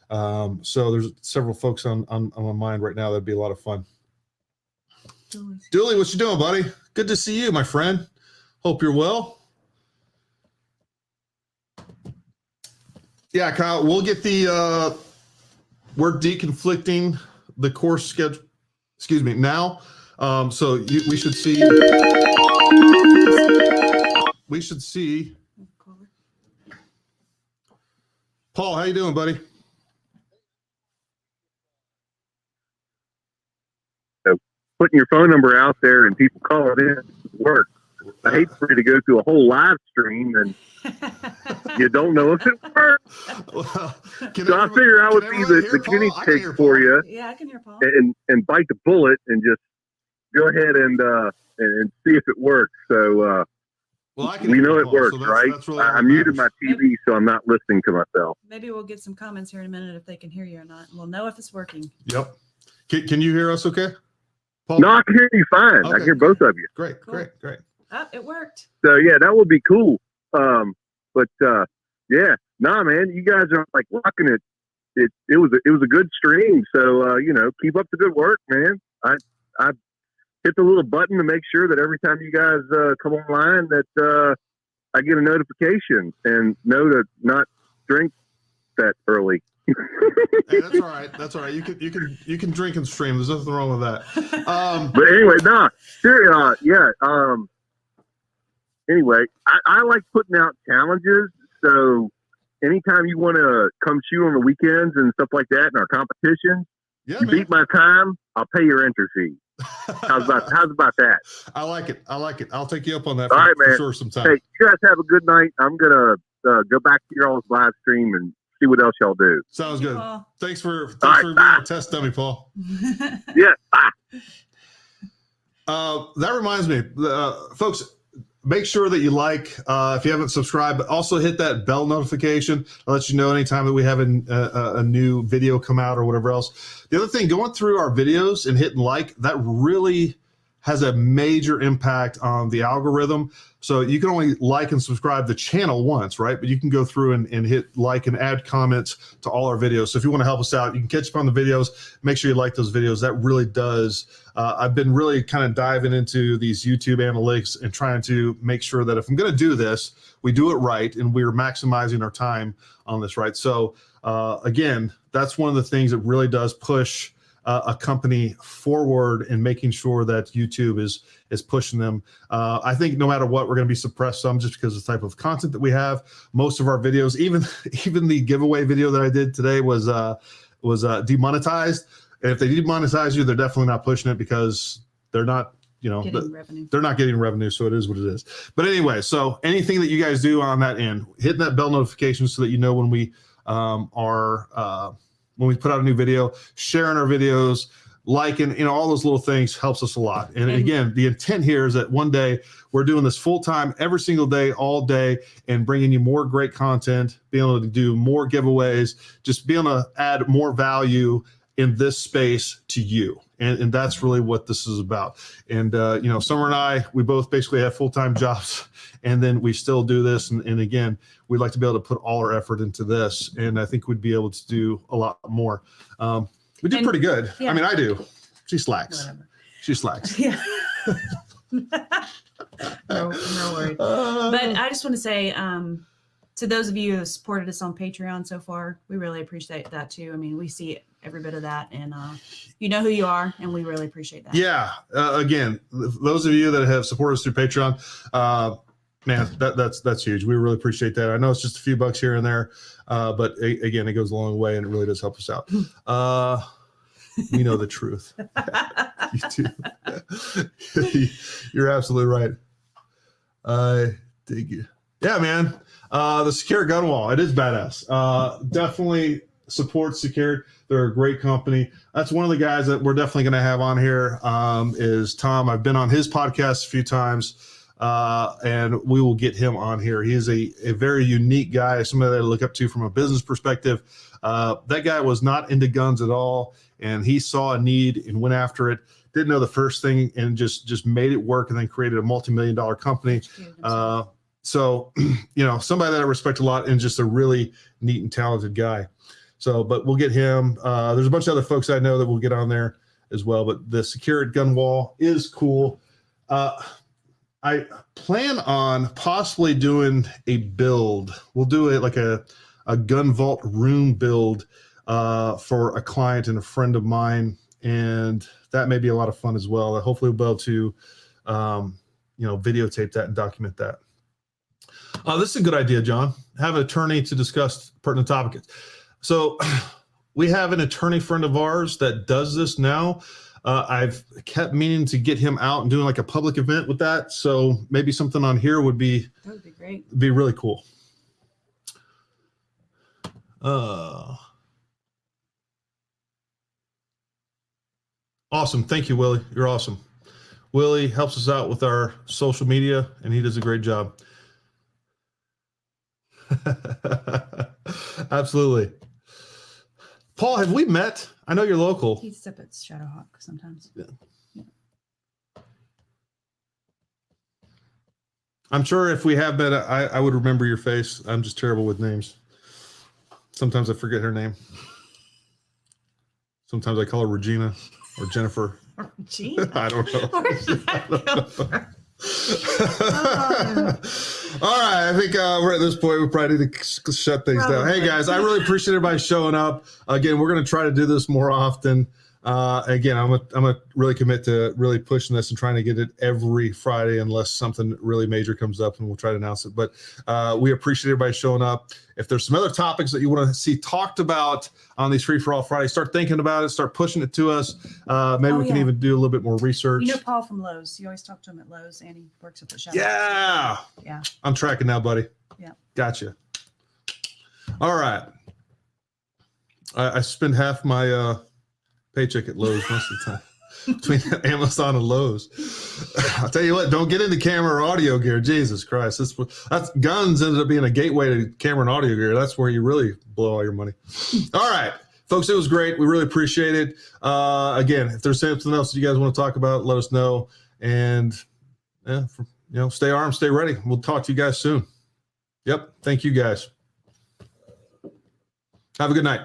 So there's several folks on my mind right now. That'd be a lot of fun. Dooley, what you doing, buddy? Good to see you, my friend. Hope you're well. Yeah, Kyle, we'll get the we're deconflicting the course schedule. Excuse me. Now, so we should see. We should see. Paul, how you doing, buddy? Putting your phone number out there and people call it in work. I hate for you to go through a whole live stream and you don't know if it works. Well, So I figure I would be the guinea pig for you Yeah, I can hear Paul. and bite the bullet and just go ahead and see if it works. So we know it works, right? That's really I muted my TV, so I'm not listening to myself. Maybe we'll get some comments here in a minute if they can hear you or not. We'll know if it's working. Yep. Can you hear us okay? Paul? No, I can hear you fine. I Okay. can hear both of you. Great, Cool. great. Oh, it worked. So yeah, that would be cool. But yeah, nah, man, you guys are like rocking it. It was a good stream. So keep up the good work, man. I hit the little button to make sure that every time you guys come online that I get a notification and know to not drink that early. Hey, that's all right. That's all right. You can drink and stream. There's nothing wrong with that. But anyway, nah, sure, yeah. Anyway, I like putting out challenges. So anytime you want to come shoot on the weekends and stuff like that in our competition, Yeah, you man. beat my time, I'll pay your entry fee. How's about that? I like it. I'll take you up on that All right, for man. sure sometime. Hey, you guys have a good night. I'm gonna go back to your all's live stream and see what else y'all do. Sounds good. Paul. Thanks for right, being bye. a test dummy, Paul. Yeah, bye. That reminds me, folks, make sure that you like, if you haven't subscribed, but also hit that bell notification. I'll let you know anytime that we have a new video come out or whatever else. The other thing, going through our videos and hitting like, that really has a major impact on the algorithm. So you can only like and subscribe the channel once, right? But you can go through and hit like and add comments to all our videos. So if you want to help us out, you can catch up on the videos. Make sure you like those videos. That really does. I've been really kind of diving into these YouTube analytics and trying to make sure that if I'm going to do this, we do it right and we're maximizing our time on this, right? So again, that's one of the things that really does push a company forward in making sure that YouTube is pushing them. I think no matter what, we're going to be suppressed some just because of the type of content that we have. Most of our videos, even the giveaway video that I did today was demonetized. And if they demonetize you, they're definitely not pushing it because they're not, Getting revenue. they're not getting revenue. So it is what it is. But anyway, so anything that you guys do on that end, hitting that bell notification so that you know when we when we put out a new video, sharing our videos, liking, all those little things helps us a lot. And again, the intent here is that one day we're doing this full time, every single day, all day, and bringing you more great content, being able to do more giveaways, just being able to add more value in this space to you. And that's really what this is about. And, Summer and I, we both basically have full-time jobs, and then we still do this. And again, we'd like to be able to put all our effort into this. And I think we'd be able to do a lot more. We do pretty good. Yeah. I mean, I do. She slacks. Whatever. She slacks. Yeah. No worries. But I just want to say, to those of you who have supported us on Patreon so far, we really appreciate that too. I mean, we see every bit of that, and you know who you are, and we really appreciate that. Yeah. Again, those of you that have supported us through Patreon, man, that's huge. We really appreciate that. I know it's just a few bucks here and there, but again, it goes a long way, and it really does help us out. We know the truth. You do. You're absolutely right. I dig you. Yeah, man. The Secure Gun Wall, it is badass. Definitely support Secured. They're a great company. That's one of the guys that we're definitely going to have on here is Tom. I've been on his podcast a few times, and we will get him on here. He is a very unique guy, somebody that I look up to from a business perspective. That guy was not into guns at all, and he saw a need and went after it. Didn't know the first thing and just made it work, and then created a multi-million-dollar company. So, somebody that I respect a lot and just a really neat and talented guy. So, but we'll get him. There's a bunch of other folks I know that will get on there as well, but the Secured Gun Wall is cool. I plan on possibly doing a build. We'll do it like a a gun vault room build for a client and a friend of mine, and that may be a lot of fun as well. Hopefully we'll be able to videotape that and document that. This is a good idea, John. Have an attorney to discuss pertinent topics. So we have an attorney friend of ours that does this now. I've kept meaning to get him out and doing like a public event with that. So maybe something on here would be great. Be really cool. Awesome. Thank you, Willie. You're awesome. Willie helps us out with our social media, and he does a great job. Absolutely. Paul, have we met? I know you're local. He's up at Shadowhawk sometimes. Yeah. I'm sure if we have met, I would remember your face. I'm just terrible with names. Sometimes I forget her name. Sometimes I call her Regina or Jennifer. Regina? I don't know. Where did that come from? All right, I think we're at this point. We probably need to shut things down. Hey guys, I really appreciate everybody showing up. Again, we're going to try to do this more often. Again, I'm gonna really commit to really pushing this and trying to get it every Friday, unless something really major comes up, and we'll try to announce it. But we appreciate everybody showing up. If there's some other topics that you want to see talked about on these Free for All Fridays, start thinking about it, start pushing it to us. Maybe we can even do a little bit more research. You know Paul from Lowe's. You always talk to him at Lowe's, and he works at the shop. Yeah. I'm tracking now, buddy. Yeah. Gotcha. All right. I spend half my paycheck at Lowe's most of the time. Between Amazon and Lowe's. I'll tell you what, don't get into camera or audio gear. Jesus Christ. That's guns ended up being a gateway to camera and audio gear. That's where you really blow all your money. All right, folks, it was great. We really appreciate it. Again, if there's something else you guys want to talk about, let us know. And stay armed, stay ready. We'll talk to you guys soon. Yep. Thank you guys. Have a good night.